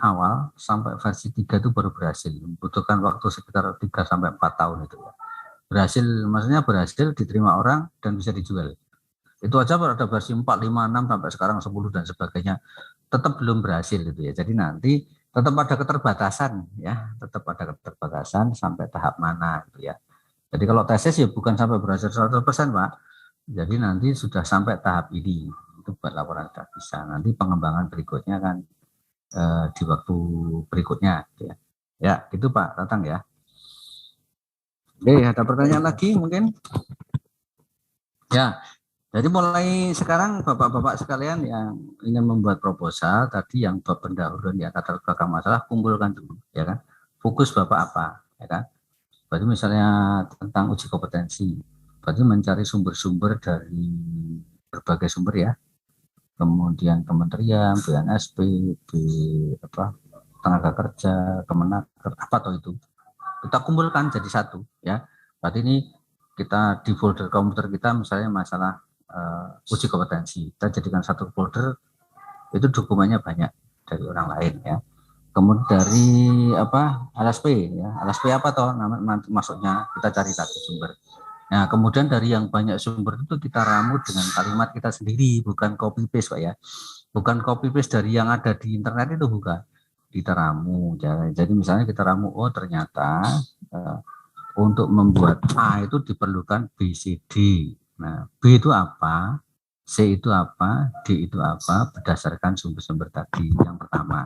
awal sampai versi 3 itu baru berhasil. Membutuhkan waktu sekitar 3 sampai 4 tahun itu ya. Berhasil, maksudnya berhasil diterima orang dan bisa dijual. Itu aja ada versi 4, 5, 6 sampai sekarang 10 dan sebagainya. Tetap belum berhasil gitu ya. Jadi nanti tetap ada keterbatasan ya, tetap ada keterbatasan sampai tahap mana gitu ya. Jadi kalau tesis ya bukan sampai berhasil 100% Pak. Jadi nanti sudah sampai tahap ini, itu buat laporan sudah bisa. Nanti pengembangan berikutnya kan di waktu berikutnya gitu ya. Ya, itu Pak Tatang ya. Oke, ada pertanyaan lagi mungkin? Ya. Jadi mulai sekarang Bapak-bapak sekalian yang ingin membuat proposal tadi yang pendahuluan di latar belakang masalah kumpulkan dulu ya kan. Fokus Bapak apa ya kan. Berarti misalnya tentang uji kompetensi. Berarti mencari sumber-sumber dari berbagai sumber ya. Kemudian kementerian, BNSP, tenaga kerja, Kemenaker, apa atau itu. Kita kumpulkan jadi satu ya. Berarti ini kita di folder komputer kita misalnya masalah uji kompetensi, kita jadikan satu folder, itu dokumennya banyak dari orang lain ya. Kemudian dari LSP ya, LSP apa toh nanti masuknya kita cari satu sumber. Nah kemudian dari yang banyak sumber itu kita ramu dengan kalimat kita sendiri, bukan copy paste Pak ya, bukan copy paste dari yang ada di internet itu bukan, kita ramu. Jadi misalnya kita ramu, oh ternyata untuk membuat A itu diperlukan BCD. Nah, B itu apa, C itu apa, D itu apa, berdasarkan sumber-sumber tadi yang pertama.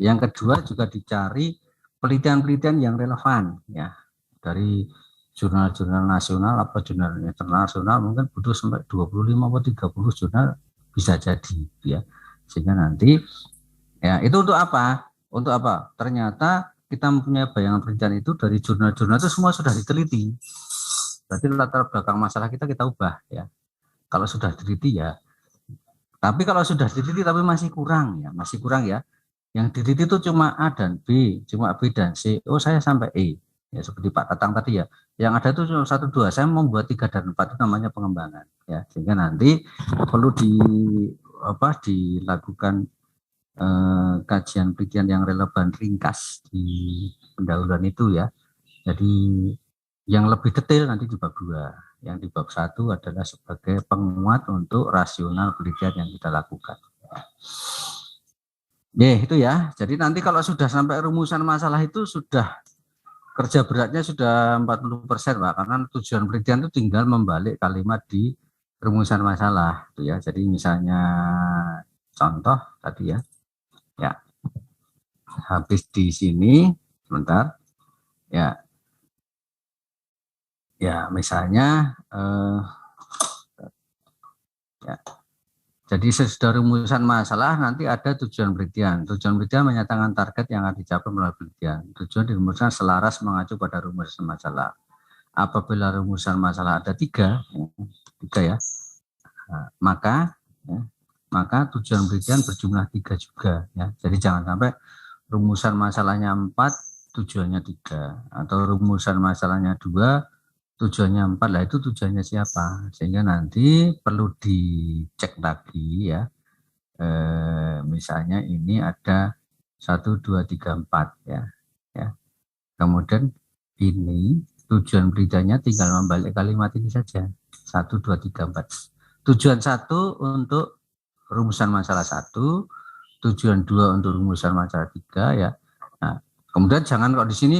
Yang kedua juga dicari penelitian-penelitian yang relevan ya, dari jurnal-jurnal nasional apa jurnal internasional, mungkin butuh sampai 25 atau 30 jurnal bisa jadi ya. Sehingga nanti ya itu untuk apa? Untuk apa? Ternyata kita mempunyai bayangan penelitian itu dari jurnal-jurnal itu semua sudah diteliti. Berarti latar belakang masalah kita ubah ya. Kalau sudah diteliti ya. Tapi kalau sudah diteliti tapi masih kurang ya. Yang diteliti itu cuma A dan B, cuma B dan C. Oh saya sampai E. Ya seperti Pak Tatang tadi ya. Yang ada itu cuma 1, 2. Saya membuat 3 dan 4 itu namanya pengembangan ya. Sehingga nanti perlu dilakukan kajian penelitian yang relevan ringkas di pendahuluan itu ya. Jadi yang lebih detail nanti di bab 2. Yang di bab 1 adalah sebagai penguat untuk rasional penelitian yang kita lakukan. Itu ya. Jadi nanti kalau sudah sampai rumusan masalah itu sudah kerja beratnya sudah 40% Pak. Karena tujuan penelitian itu tinggal membalik kalimat di rumusan masalah itu ya. Jadi misalnya contoh tadi ya. Ya. Habis di sini sebentar. Ya. Ya, misalnya ya. Jadi sesudah rumusan masalah nanti ada tujuan penelitian. Tujuan penelitian menyatakan target yang akan dicapai melalui penelitian. Tujuan dirumuskan selaras mengacu pada rumusan masalah. Apabila rumusan masalah ada 3 ya, maka tujuan penelitian berjumlah 3 juga ya. Jadi jangan sampai rumusan masalahnya 4, tujuannya 3, atau rumusan masalahnya 2, tujuannya 4, lah itu tujuannya siapa, sehingga nanti perlu dicek lagi ya. Misalnya ini ada 1, 2, 3, 4 ya. Kemudian ini tujuan penelitiannya tinggal membalik kalimat ini saja, 1, 2, 3, 4. Tujuan 1 untuk rumusan masalah 1, tujuan 2 untuk rumusan masalah 3 ya. Nah, kemudian jangan kok di sini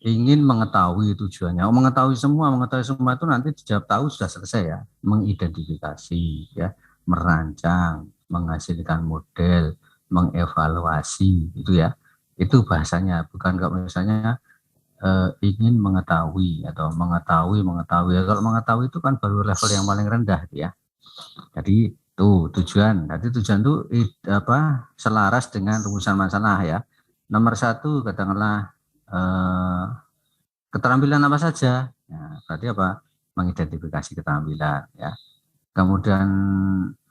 ingin mengetahui tujuannya. Mengetahui semua itu nanti dijawab tahu sudah selesai ya. Mengidentifikasi ya, merancang, menghasilkan model, mengevaluasi itu ya. Itu bahasanya, bukan kalau misalnya ingin mengetahui atau mengetahui. Kalau mengetahui itu kan baru level yang paling rendah ya. Jadi itu tujuan. Jadi tujuan itu selaras dengan rumusan masalah ya. Nomor 1 katakanlah keterampilan apa saja. Ya, berarti apa? Mengidentifikasi keterampilan ya. Kemudian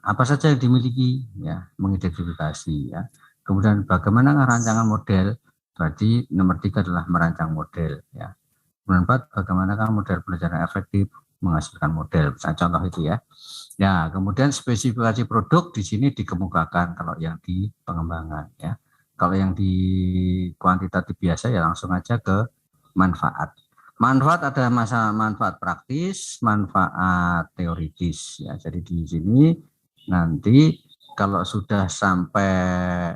apa saja yang dimiliki ya, mengidentifikasi ya. Kemudian bagaimana rancangan model, berarti nomor 3 adalah merancang model ya. Nomor 4 bagaimana model pelajaran efektif menghasilkan model, misalnya contoh itu ya. Ya, kemudian spesifikasi produk di sini dikemukakan kalau yang di pengembangan ya. Kalau yang di kuantitatif biasa ya langsung aja ke manfaat. Manfaat ada manfaat praktis, manfaat teoritis ya. Jadi di sini nanti kalau sudah sampai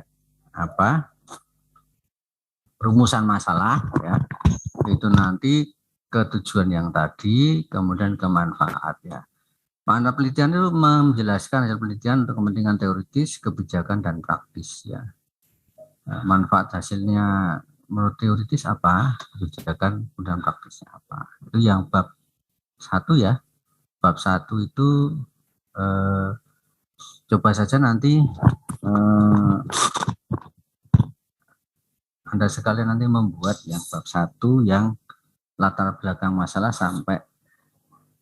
rumusan masalah ya, itu nanti ke tujuan yang tadi, kemudian ke manfaat ya. Manfaat penelitian itu menjelaskan hasil penelitian untuk kepentingan teoritis, kebijakan dan praktis ya. Manfaat hasilnya menurut teoritis apa, kebijakan dan praktisnya apa. Itu yang bab 1 ya. Bab 1 itu coba saja nanti Anda sekalian nanti membuat yang bab 1 yang latar belakang masalah sampai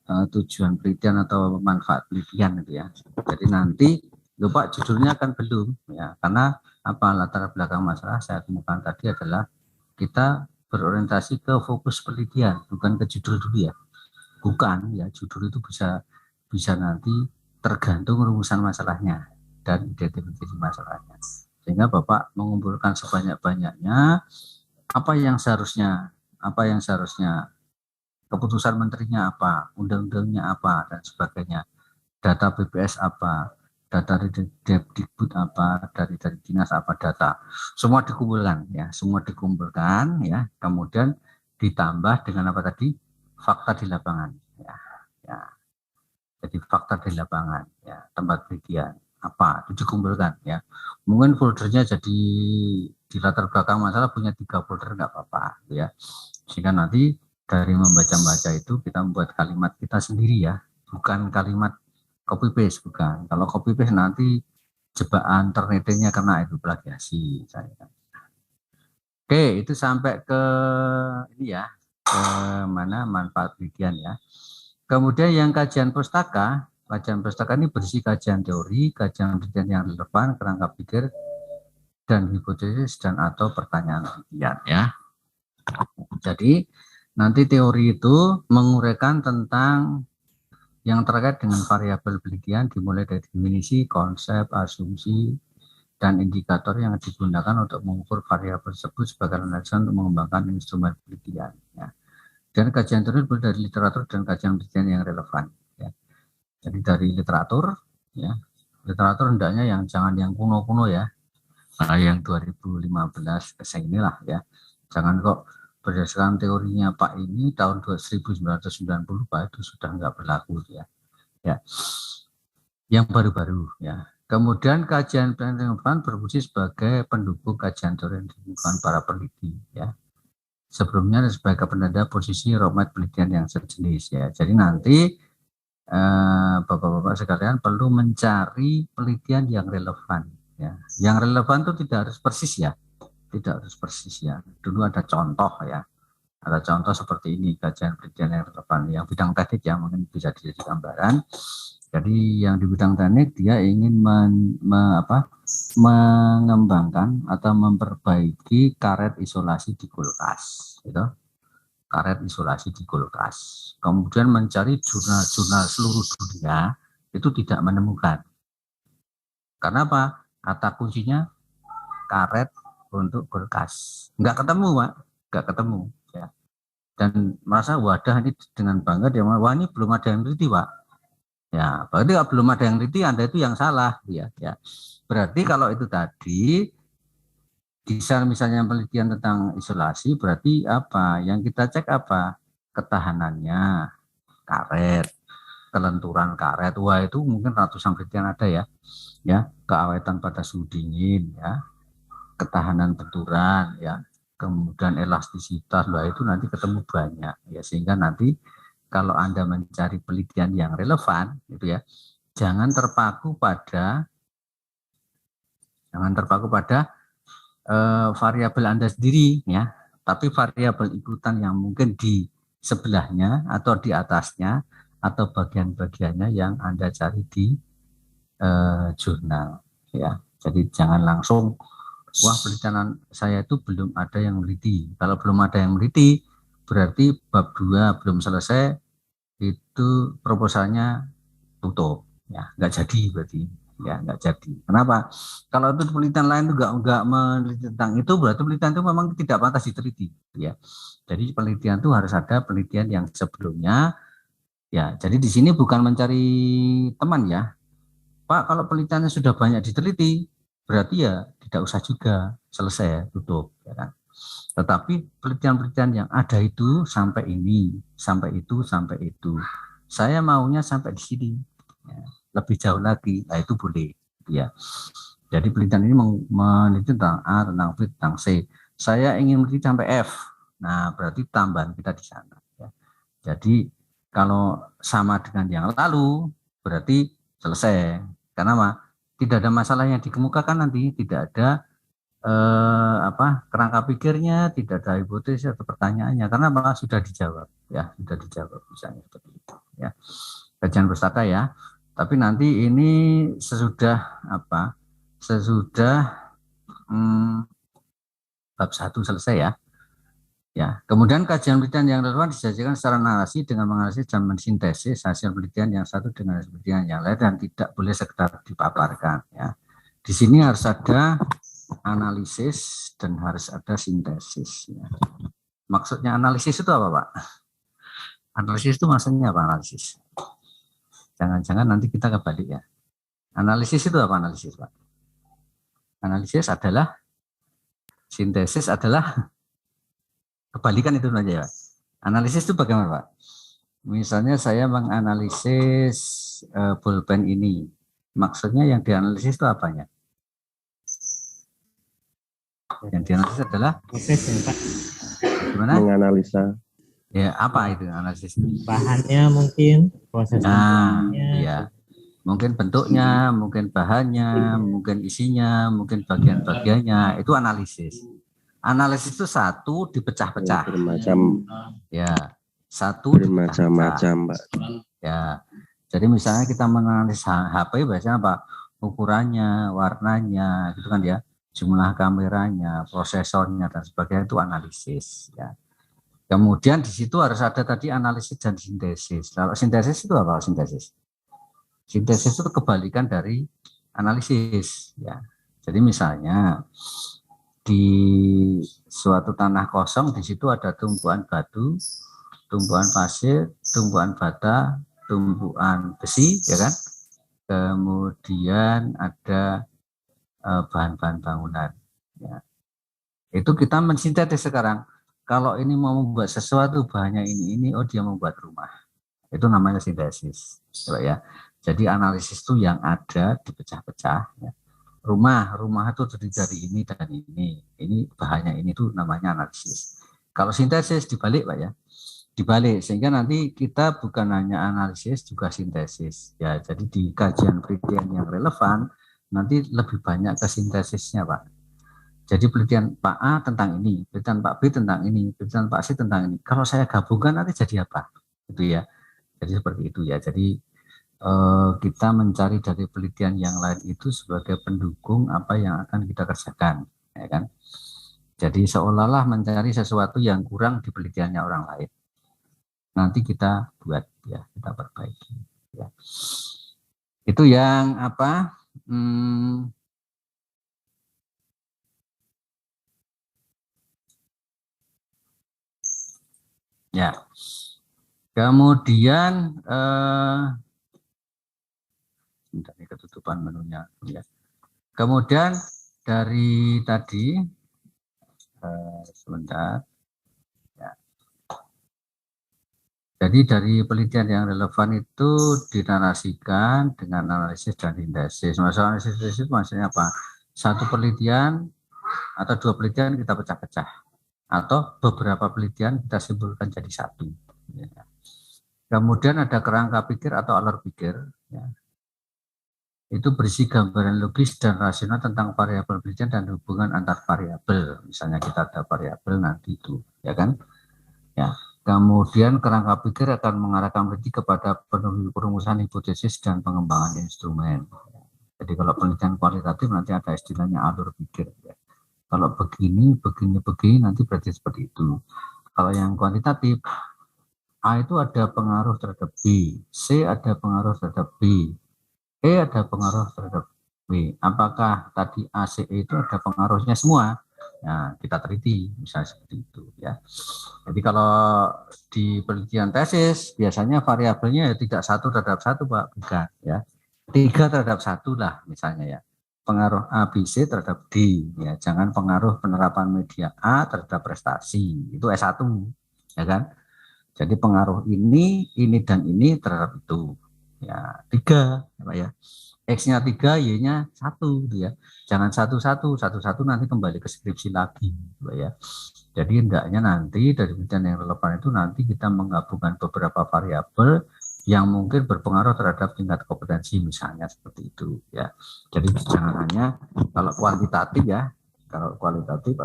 tujuan penelitian atau manfaat penelitian gitu ya. Jadi nanti lupa judulnya kan belum ya, karena latar belakang masalah saya temukan tadi adalah kita berorientasi ke fokus penelitian, bukan ke judul dulu ya. Bukan ya, judul itu bisa nanti tergantung rumusan masalahnya dan identifikasi masalahnya. Sehingga Bapak mengumpulkan sebanyak-banyaknya apa yang seharusnya keputusan menterinya apa, undang-undangnya apa dan sebagainya, data BPS apa, data dari Depdikbud apa, dari dinas apa, data semua dikumpulkan ya, kemudian ditambah dengan apa tadi, fakta di lapangan ya. Jadi fakta di lapangan ya, tempat penelitian apa itu dikumpulkan ya. Mungkin foldernya jadi di latar belakang masalah punya 3 folder nggak apa-apa ya, sehingga nanti dari membaca itu kita membuat kalimat kita sendiri ya, bukan kalimat copy paste, bukan. Kalau copy paste nanti jebakan ternetingnya kena itu plagiasi saya. Oke, itu sampai ke ini ya, ke mana manfaat penelitian ya. Kemudian yang kajian pustaka ini berisi kajian teori, kajian penelitian yang relevan, kerangka pikir dan hipotesis dan atau pertanyaan penelitian ya. Jadi nanti teori itu menguraikan tentang yang terkait dengan variabel penelitian dimulai dari definisi, konsep, asumsi, dan indikator yang digunakan untuk mengukur variabel tersebut sebagai landasan untuk mengembangkan instrumen penelitian. Ya. Dan kajian teori dari literatur dan kajian penelitian yang relevan. Ya. Jadi dari literatur, ya, literatur hendaknya yang jangan yang kuno-kuno ya, yang 2015 ke sini lah ya. Jangan kok berdasarkan teorinya Pak ini tahun 1990 Pak itu sudah nggak berlaku ya. Ya. Yang baru-baru ya. Kemudian kajian penelitian berfungsi sebagai pendukung kajian teori yang dilakukan para peneliti ya. Sebelumnya sebagai penanda posisi roadmap penelitian yang sejenis ya. Jadi nanti Bapak-bapak sekalian perlu mencari penelitian yang relevan ya. Yang relevan itu tidak harus persis ya. Tidak harus persis ya. Dulu ada contoh ya. Ada contoh seperti ini, kajian penelitian yang relevan. Yang bidang teknik ya mungkin bisa jadi gambaran. Jadi yang di bidang teknik dia ingin mengembangkan atau memperbaiki karet isolasi di kulkas. Gitu. Karet isolasi di kulkas. Kemudian mencari jurnal-jurnal seluruh dunia itu tidak menemukan. Karena apa? Kata kuncinya karet untuk kulkas. Enggak ketemu, Pak. Enggak ketemu. Ya. Dan merasa wadah ini dengan bangga dia, wah ini belum ada yang teliti, Pak. Ya, berarti kalau belum ada yang teliti, Anda itu yang salah, ya. Berarti kalau itu tadi misalnya penelitian tentang isolasi, berarti apa? Yang kita cek apa? Ketahanannya, karet. kelenturan karet, wah itu mungkin ratusan penelitian ada ya, keawetan pada suhu dingin, ya, ketahanan benturan, ya, kemudian elastisitas, lah itu nanti ketemu banyak, ya, sehingga nanti kalau Anda mencari penelitian yang relevan, itu ya, jangan terpaku pada variabel Anda sendiri, ya, tapi variabel ikutan yang mungkin di sebelahnya atau di atasnya atau bagian-bagiannya yang Anda cari di jurnal, ya. Jadi jangan langsung, wah penelitian saya itu belum ada yang meliti. Kalau belum ada yang meliti, berarti bab 2 belum selesai, itu proposalnya tutup, ya, nggak jadi berarti, ya, nggak jadi. Kenapa? Kalau itu penelitian lain itu nggak meneliti tentang itu, berarti penelitian itu memang tidak pantas diteliti, ya. Jadi penelitian itu harus ada penelitian yang sebelumnya, ya. Jadi di sini bukan mencari teman, ya, Pak. Kalau penelitiannya sudah banyak diteliti, berarti ya tidak usah juga, selesai, tutup, ya kan. Tetapi penelitian-penelitian yang ada itu sampai ini, sampai itu, sampai itu. Saya maunya sampai di sini, ya, lebih jauh lagi, nah itu boleh, ya. Jadi penelitian ini meneliti tentang A, tentang B, tentang C. Saya ingin meneliti sampai F, nah berarti tambahan kita di sana, ya. Jadi kalau sama dengan yang lalu, berarti selesai. Karena tidak ada masalah yang dikemukakan nanti, tidak ada kerangka pikirnya, tidak ada hipotesis atau pertanyaannya, karena malah sudah dijawab, ya, sudah dijawab, misalnya seperti itu, ya. Kajian pustaka, ya. Tapi nanti ini sesudah bab 1 selesai, ya. Ya, kemudian kajian penelitian yang relevan disajikan secara narasi dengan menganalisis dan mensintesis hasil penelitian yang satu dengan hasil penelitian yang lain dan tidak boleh sekedar dipaparkan, ya. Di sini harus ada analisis dan harus ada sintesis, ya. Maksudnya analisis itu apa, Pak? Analisis itu maksudnya apa analisis? Jangan-jangan nanti kita kebalik, ya. Analisis itu apa analisis, Pak? Analisis adalah, sintesis adalah kebalikan itu saja, ya. Analisis itu bagaimana, Pak? Misalnya saya menganalisis pulpen ini. Maksudnya yang dianalisis itu apanya? Yang dianalisis adalah prosesnya, Pak. Gimana? Menganalisa. Ya, apa itu analisis? Bahannya mungkin, proses pembuatannya. Ya. Mungkin bentuknya, mungkin bahannya, mungkin isinya, mungkin bagian-bagiannya, itu analisis. Analisis itu satu dipecah-pecah. Bermacam. Ya, satu bermacam-macam, Pak. Ya. Jadi misalnya kita menganalisis HP, biasanya apa? Ukurannya, warnanya, gitu kan, ya. Jumlah kameranya, prosesornya dan sebagainya, itu analisis, ya. Kemudian di situ harus ada tadi analisis dan sintesis. Kalau sintesis itu apa? Sintesis itu kebalikan dari analisis, ya. Jadi misalnya di suatu tanah kosong, di situ ada tumpuan batu, tumpuan pasir, tumpuan bata, tumpuan besi, ya kan. Kemudian ada bahan-bahan bangunan, ya. Itu kita mensintetis sekarang. Kalau ini mau membuat sesuatu bahannya ini, oh dia membuat rumah. Itu namanya sintesis, ya. Jadi analisis itu yang ada dipecah-pecah, ya. Rumah itu terdiri dari ini dan ini bahannya ini, itu namanya analisis. Kalau sintesis dibalik, Pak, ya, dibalik, sehingga nanti kita bukan hanya analisis juga sintesis, ya. Jadi di kajian penelitian yang relevan nanti lebih banyak ke sintesisnya, Pak. Jadi penelitian Pak A tentang ini, penelitian Pak B tentang ini, penelitian Pak C tentang ini. Kalau saya gabungkan nanti jadi apa? Itu, ya. Jadi seperti itu, ya. Jadi kita mencari dari penelitian yang lain itu sebagai pendukung apa yang akan kita kerjakan, ya kan. Jadi seolah-olah mencari sesuatu yang kurang di penelitiannya orang lain. Nanti kita buat, ya, kita perbaiki, ya. Itu yang apa? Ya. Kemudian ini ketutupan menunya, ya. Kemudian dari tadi sebentar, ya. Jadi dari penelitian yang relevan itu dinarasikan dengan analisis dan sintesis. Masalah analisis itu maksudnya apa? Satu penelitian atau dua penelitian kita pecah-pecah, atau beberapa penelitian kita simpulkan jadi satu. Kemudian ada kerangka pikir atau alur pikir. Itu berisi gambaran logis dan rasional tentang variabel penelitian dan hubungan antar variabel. Misalnya kita ada variabel nanti itu, ya kan? Ya. Kemudian kerangka pikir akan mengarahkan peneliti kepada perumusan hipotesis dan pengembangan instrumen. Jadi kalau penelitian kualitatif nanti ada istilahnya alur pikir. Ya. Kalau begini nanti berarti seperti itu. Kalau yang kuantitatif, A itu ada pengaruh terhadap B, C ada pengaruh terhadap B, E ada pengaruh terhadap B. Apakah tadi A, C, E itu ada pengaruhnya semua? Nah, kita teliti misalnya seperti itu ya. Jadi kalau di penelitian tesis biasanya variabelnya ya tidak satu terhadap satu Pak, bukan ya. 3 terhadap 1 lah misalnya ya. Pengaruh A, B, C terhadap D ya. Jangan pengaruh penerapan media A terhadap prestasi. Itu S1 ya kan. Jadi pengaruh ini dan ini terhadap itu. Ya, 3 ya. X-nya 3, Y-nya 1 gitu ya. Jangan satu nanti kembali ke skripsi lagi gitu ya. Jadi hendaknya nanti dari penelitian yang relevan itu nanti kita menggabungkan beberapa variabel yang mungkin berpengaruh terhadap tingkat kompetensi misalnya seperti itu ya. Jadi jangan hanya kalau kuantitatif ya, kalau kualitatif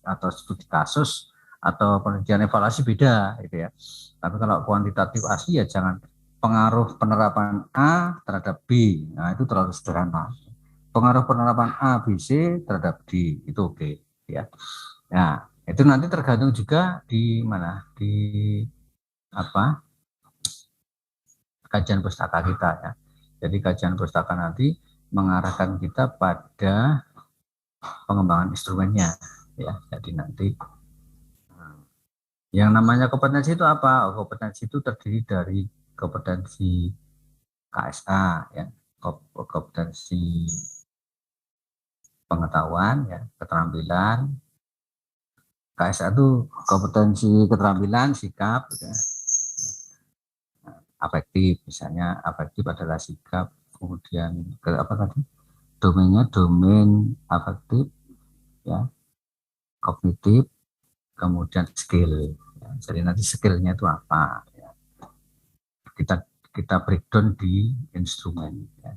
atau studi kasus atau penelitian evaluasi beda gitu ya. Tapi kalau kuantitatif asli ya jangan pengaruh penerapan A terhadap B, nah itu terlalu sederhana. Pengaruh penerapan A, B, C terhadap D, itu oke ya. Nah, itu nanti tergantung juga di mana, di apa kajian pustaka kita ya. Jadi kajian pustaka nanti mengarahkan kita pada pengembangan instrumennya ya. Jadi nanti yang namanya kompetensi itu apa? Kompetensi itu terdiri dari kompetensi KSA ya, kompetensi pengetahuan ya, keterampilan. KSA itu kompetensi keterampilan, sikap ya. Afektif misalnya, afektif adalah sikap, kemudian domainnya domain afektif ya, kognitif, kemudian skill ya. Jadi nanti skillnya itu apa ya. Kita breakdown di instrumen ya.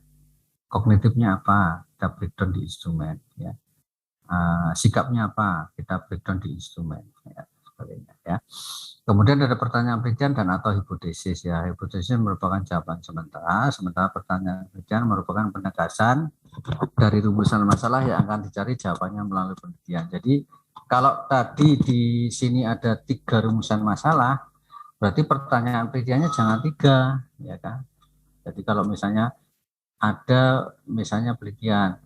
Kognitifnya apa, kita breakdown di instrumen ya. Sikapnya apa, kita breakdown di instrumen ya, sebagainya ya. Kemudian ada pertanyaan penelitian dan atau hipotesis ya. Hipotesis merupakan jawaban sementara pertanyaan penelitian merupakan penegasan dari rumusan masalah yang akan dicari jawabannya melalui penelitian. Jadi kalau tadi di sini ada 3 rumusan masalah, berarti pertanyaan penelitiannya jangan 3 ya kan. Jadi kalau misalnya ada penelitian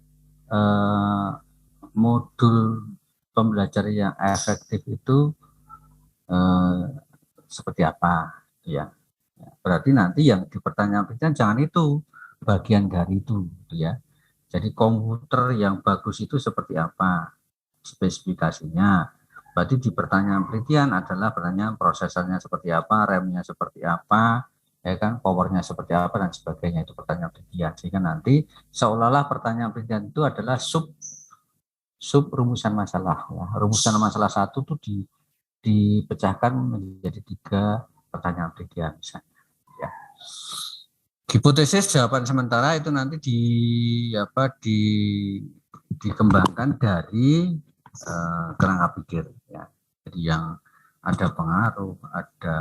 modul pembelajaran yang efektif itu seperti apa ya. Berarti nanti yang di pertanyaan penelitian jangan itu, bagian dari itu ya. Jadi komputer yang bagus itu seperti apa spesifikasinya. Berarti di pertanyaan penelitian adalah pertanyaan prosesornya seperti apa, RAM-nya seperti apa, ya kan, powernya seperti apa dan sebagainya, itu pertanyaan penelitian. Sehingga nanti seolah-olah pertanyaan penelitian itu adalah sub rumusan masalah ya. Rumusan masalah satu tuh dipecahkan menjadi 3 pertanyaan penelitian misalnya ya. Hipotesis jawaban sementara itu nanti dikembangkan dari kerangka pikir ya. Jadi yang ada pengaruh, ada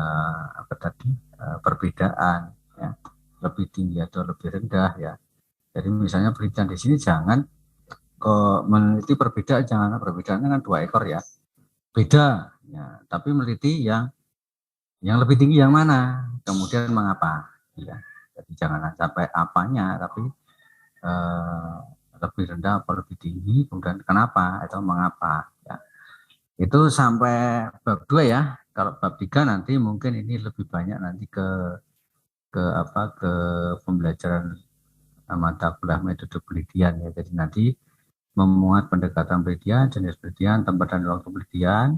perbedaan ya, lebih tinggi atau lebih rendah ya. Jadi misalnya penelitian di sini jangan meneliti perbedaan, jangan perbedaannya kan 2 ekor ya, beda ya, tapi meneliti yang lebih tinggi yang mana, kemudian mengapa ya. Jadi jangan sampai apanya, tapi lebih rendah atau lebih tinggi, kemudian kenapa atau mengapa ya. Itu sampai bab 2 ya. Kalau bab 3 nanti mungkin ini lebih banyak nanti ke pembelajaran mata kuliah metode penelitian ya. Jadi nanti memuat pendekatan penelitian, jenis penelitian, tempat dan waktu penelitian,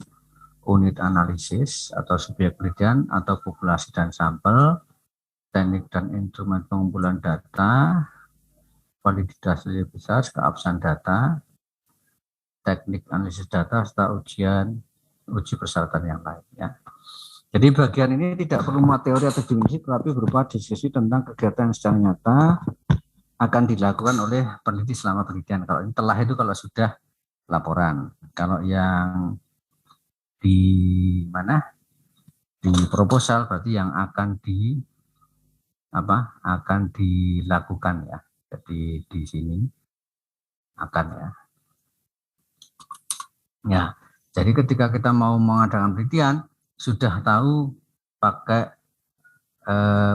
unit analisis atau subjek penelitian atau populasi dan sampel, teknik dan instrumen pengumpulan data, validitas nilai besar, keabsahan data, teknik analisis data, serta uji persyaratan yang lain. Ya. Jadi bagian ini tidak perlu teori atau definisi, tetapi berupa diskusi tentang kegiatan yang secara nyata akan dilakukan oleh peneliti selama penelitian. Kalau ini telah itu kalau sudah laporan. Kalau yang di mana, di proposal berarti yang akan dilakukan ya. Jadi di sini akan ya. Ya, jadi ketika kita mau mengadakan penelitian sudah tahu pakai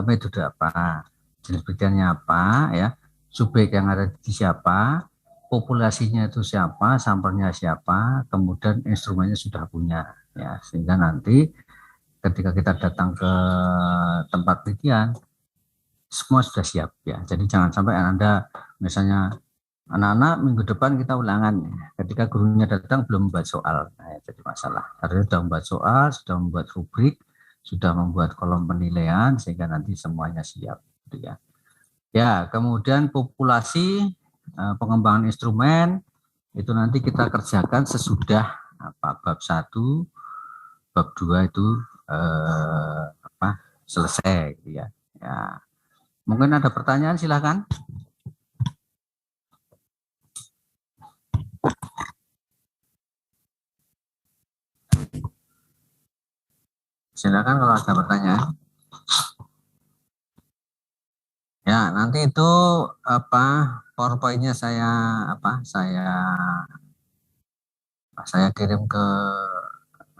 metode apa, jenis penelitiannya apa ya, subjek yang ada di siapa, populasinya itu siapa, sampelnya siapa, kemudian instrumennya sudah punya ya, sehingga nanti ketika kita datang ke tempat penelitian semua sudah siap ya. Jadi jangan sampai Anda misalnya anak-anak minggu depan kita ulangan ya. Ketika gurunya datang belum membuat soal, nah, jadi masalah. Karena sudah membuat soal, sudah membuat rubrik, sudah membuat kolom penilaian sehingga nanti semuanya siap gitu ya. Ya, kemudian populasi, pengembangan instrumen itu nanti kita kerjakan sesudah bab 1, bab 2 itu selesai gitu ya. Ya. Mungkin ada pertanyaan, silakan. Silakan kalau ada pertanyaan. Ya, nanti itu PowerPoint-nya saya kirim ke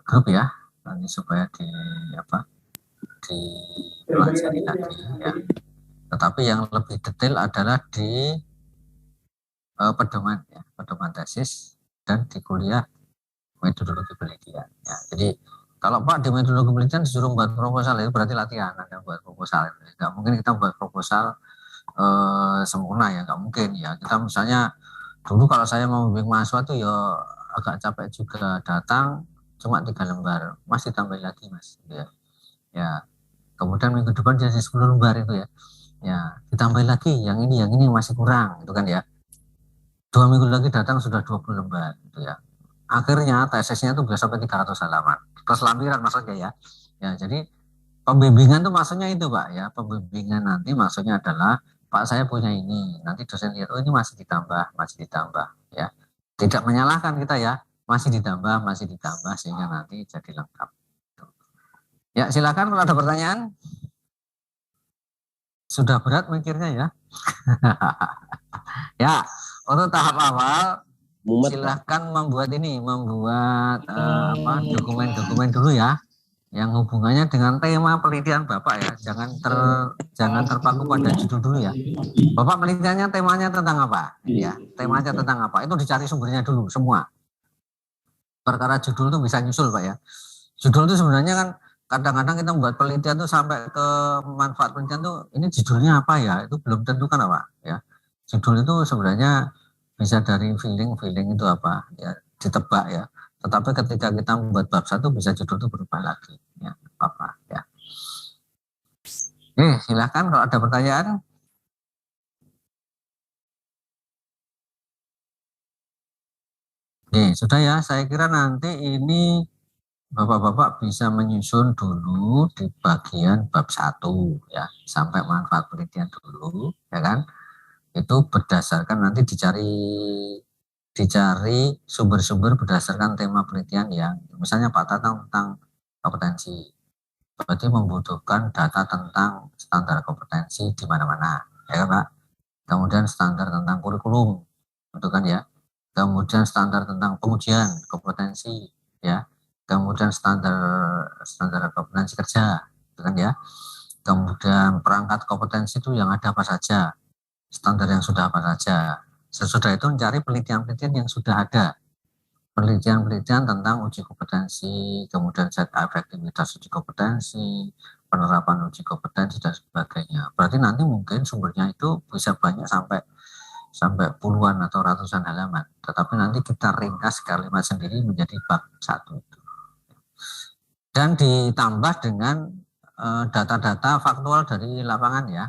grup ya, nanti supaya dipelajari lagi ya. Tetapi yang lebih detail adalah di pedoman tesis dan di kuliah metodologi penelitian ya. Jadi kalau Pak di metodologi penelitian disuruh buat proposal itu berarti latihan Anda buat proposal. Nggak mungkin kita buat proposal sempurna ya, nggak mungkin ya. Kita misalnya dulu kalau saya mau bimbing mahasiswa tuh ya agak capek juga, datang cuma 3 lembar, masih tambah lagi Mas ya. Ya. Kemudian minggu depan jadi 10 lembar itu ya. Ya, ditambah lagi yang ini masih kurang itu kan ya. 2 minggu lagi datang sudah 20 lembar gitu ya. Akhirnya tesisnya itu bisa sampai 300 halaman. Plus lampiran maksudnya ya. Ya, jadi pembimbingan itu maksudnya itu Pak ya. Pembimbingan nanti maksudnya adalah Pak saya punya ini. Nanti dosen lihat oh ini masih ditambah ya. Tidak menyalahkan kita ya. Masih ditambah sehingga nanti jadi lengkap. Ya, silakan kalau ada pertanyaan. Sudah berat mikirnya ya. Ya, untuk tahap awal silahkan membuat dokumen dulu ya, yang hubungannya dengan tema penelitian Bapak ya. Jangan terpaku pada judul dulu ya. Bapak penelitiannya temanya tentang apa? Ya, temanya tentang apa? Itu dicari sumbernya dulu semua. Perkara judul itu bisa nyusul Pak ya. Judul itu sebenarnya kan kadang-kadang kita membuat penelitian tuh sampai ke manfaat penelitian tuh ini judulnya apa ya, itu belum tentu kan apa ya. Judul itu sebenarnya bisa dari feeling itu apa ya, ditebak ya. Tetapi ketika kita membuat bab 1 bisa judul itu berubah lagi ya, apa ya. Silakan kalau ada pertanyaan. Sudah ya, saya kira nanti ini Bapak-bapak bisa menyusun dulu di bagian bab 1 ya, sampai manfaat penelitian dulu ya kan. Itu berdasarkan nanti dicari sumber-sumber berdasarkan tema penelitian yang misalnya Pak Tatang tentang kompetensi. Berarti membutuhkan data tentang standar kompetensi di mana-mana ya kan Pak. Kemudian standar tentang kurikulum itu kan ya. Kemudian standar tentang pengujian kompetensi ya. Kemudian standar kompetensi kerja, gitu kan ya. Kemudian perangkat kompetensi itu yang ada apa saja, standar yang sudah apa saja. Sesudah itu mencari penelitian-penelitian yang sudah ada, penelitian-penelitian tentang uji kompetensi, kemudian efektivitas uji kompetensi, penerapan uji kompetensi dan sebagainya. Berarti nanti mungkin sumbernya itu bisa banyak sampai puluhan atau ratusan halaman. Tetapi nanti kita ringkas kalimat sendiri menjadi bab 1 itu. dan ditambah dengan data-data faktual dari lapangan ya,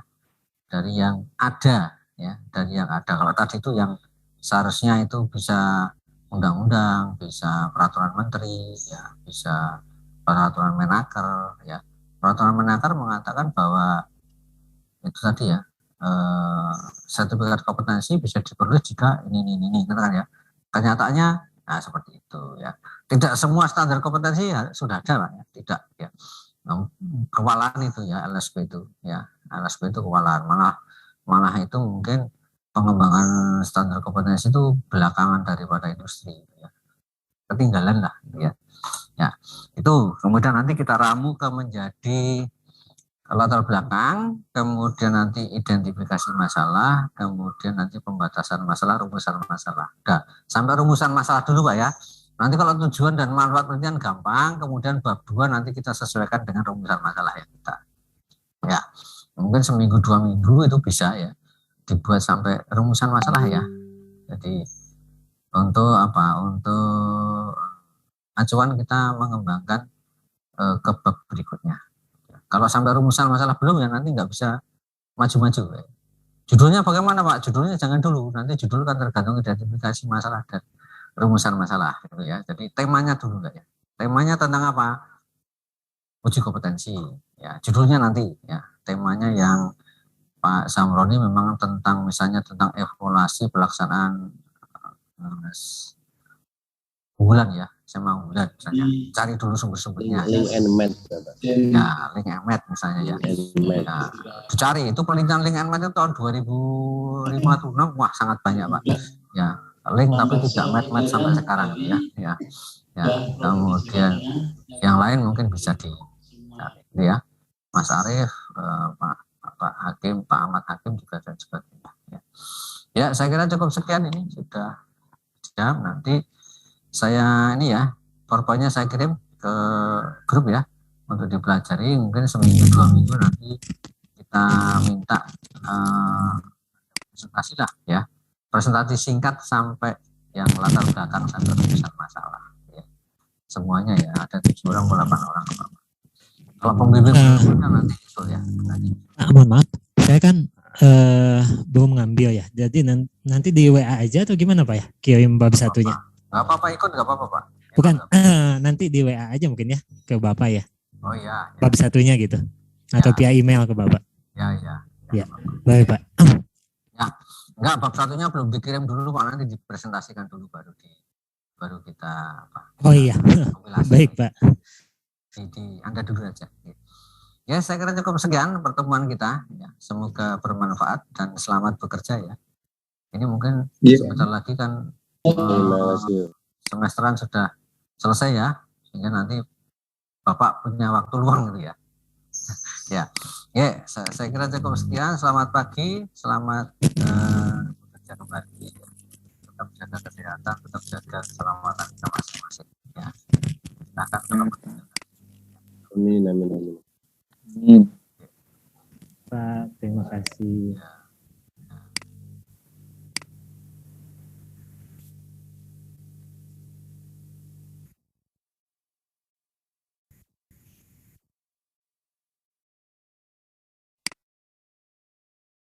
dari yang ada ya, dari yang ada. Kalau tadi itu yang seharusnya itu bisa undang-undang, bisa peraturan menteri, ya, bisa peraturan Menaker, ya. Peraturan Menaker mengatakan bahwa itu tadi ya, sertifikat kompetensi bisa diperoleh jika ini, kan ya. Kenyataannya, nah seperti itu ya. Tidak semua standar kompetensi ya, sudah ada lah ya, tidak ya. Kewalahan itu ya, LSP itu ya, LSP itu kewalahan, malah itu mungkin pengembangan standar kompetensi itu belakangan daripada industri ya. Ketinggalan lah ya. Ya, itu kemudian nanti kita ramu ke menjadi latar belakang, kemudian nanti identifikasi masalah, kemudian nanti pembatasan masalah, rumusan masalah. Nah, sampai rumusan masalah dulu Pak ya. Nanti kalau tujuan dan manfaat penelitian gampang, kemudian bab 2 nanti kita sesuaikan dengan rumusan masalah ya kita. Ya, mungkin seminggu 2 minggu itu bisa ya dibuat sampai rumusan masalah ya. Jadi untuk apa? Untuk acuan kita mengembangkan ke bab berikutnya. Kalau sampai rumusan masalah belum ya nanti nggak bisa maju-maju. Judulnya bagaimana Pak? Judulnya jangan dulu. Nanti judul kan tergantung identifikasi masalah dan rumusan masalah gitu ya. Jadi temanya dulu enggak ya. Temanya tentang apa? Uji kompetensi ya. Judulnya nanti ya. Temanya yang Pak Samroni memang tentang misalnya tentang evaluasi pelaksanaan unggulan ya, SMA unggulan misalnya. Cari dulu sumber-sumbernya. Link and match. Ya, link and match misalnya ya. Ya. Dicari itu penelitian link and match itu tahun 2005 wah sangat banyak Pak. Ya. Link tapi tidak match sampai sekarang ya. Ya. Kemudian yang lain mungkin bisa di ya. Mas Arief, Pak Hakim, Pak Ahmad Hakim juga dan sebagainya. Ya, saya kira cukup sekian ini sudah jam. Nanti saya ini ya, PowerPoint-nya saya kirim ke grup ya untuk dipelajari. Mungkin seminggu 2 minggu nanti kita minta presentasi lah ya. Presentasi singkat sampai yang latar belakang sampai rumusan masalah ya. Semuanya ya ada 7 orang atau 8 orang. Kalau pembimbing nanti itu ya. Mohon maaf, saya kan belum ngambil ya. Jadi nanti di WA aja atau gimana Pak ya? Kirim bab satunya. Gak apa-apa ikut, gak apa-apa Pak. Bukan, nanti di WA aja mungkin ya ke Bapak ya. Oh iya. Bab satunya gitu. Atau via email ke Bapak. Ya. Baik Pak. Ya. Enggak, bab satunya belum dikirim dulu Pak, nanti dipresentasikan dulu baru kita apa. Oh iya. Baik Pak. Anda dulu aja. Ya, saya kira cukup sekian pertemuan kita ya. Semoga bermanfaat dan selamat bekerja ya. Ini mungkin sebentar lagi kan semesteran sudah selesai ya, sehingga nanti Bapak punya waktu luang gitu ya. Saya kira cukup sekian. Selamat pagi, selamat bekerja kembali. Tetap jaga kesehatan, tetap jaga keselamatan kita masing-masing. Ya. Silakan. Amin. Pak, terima kasih.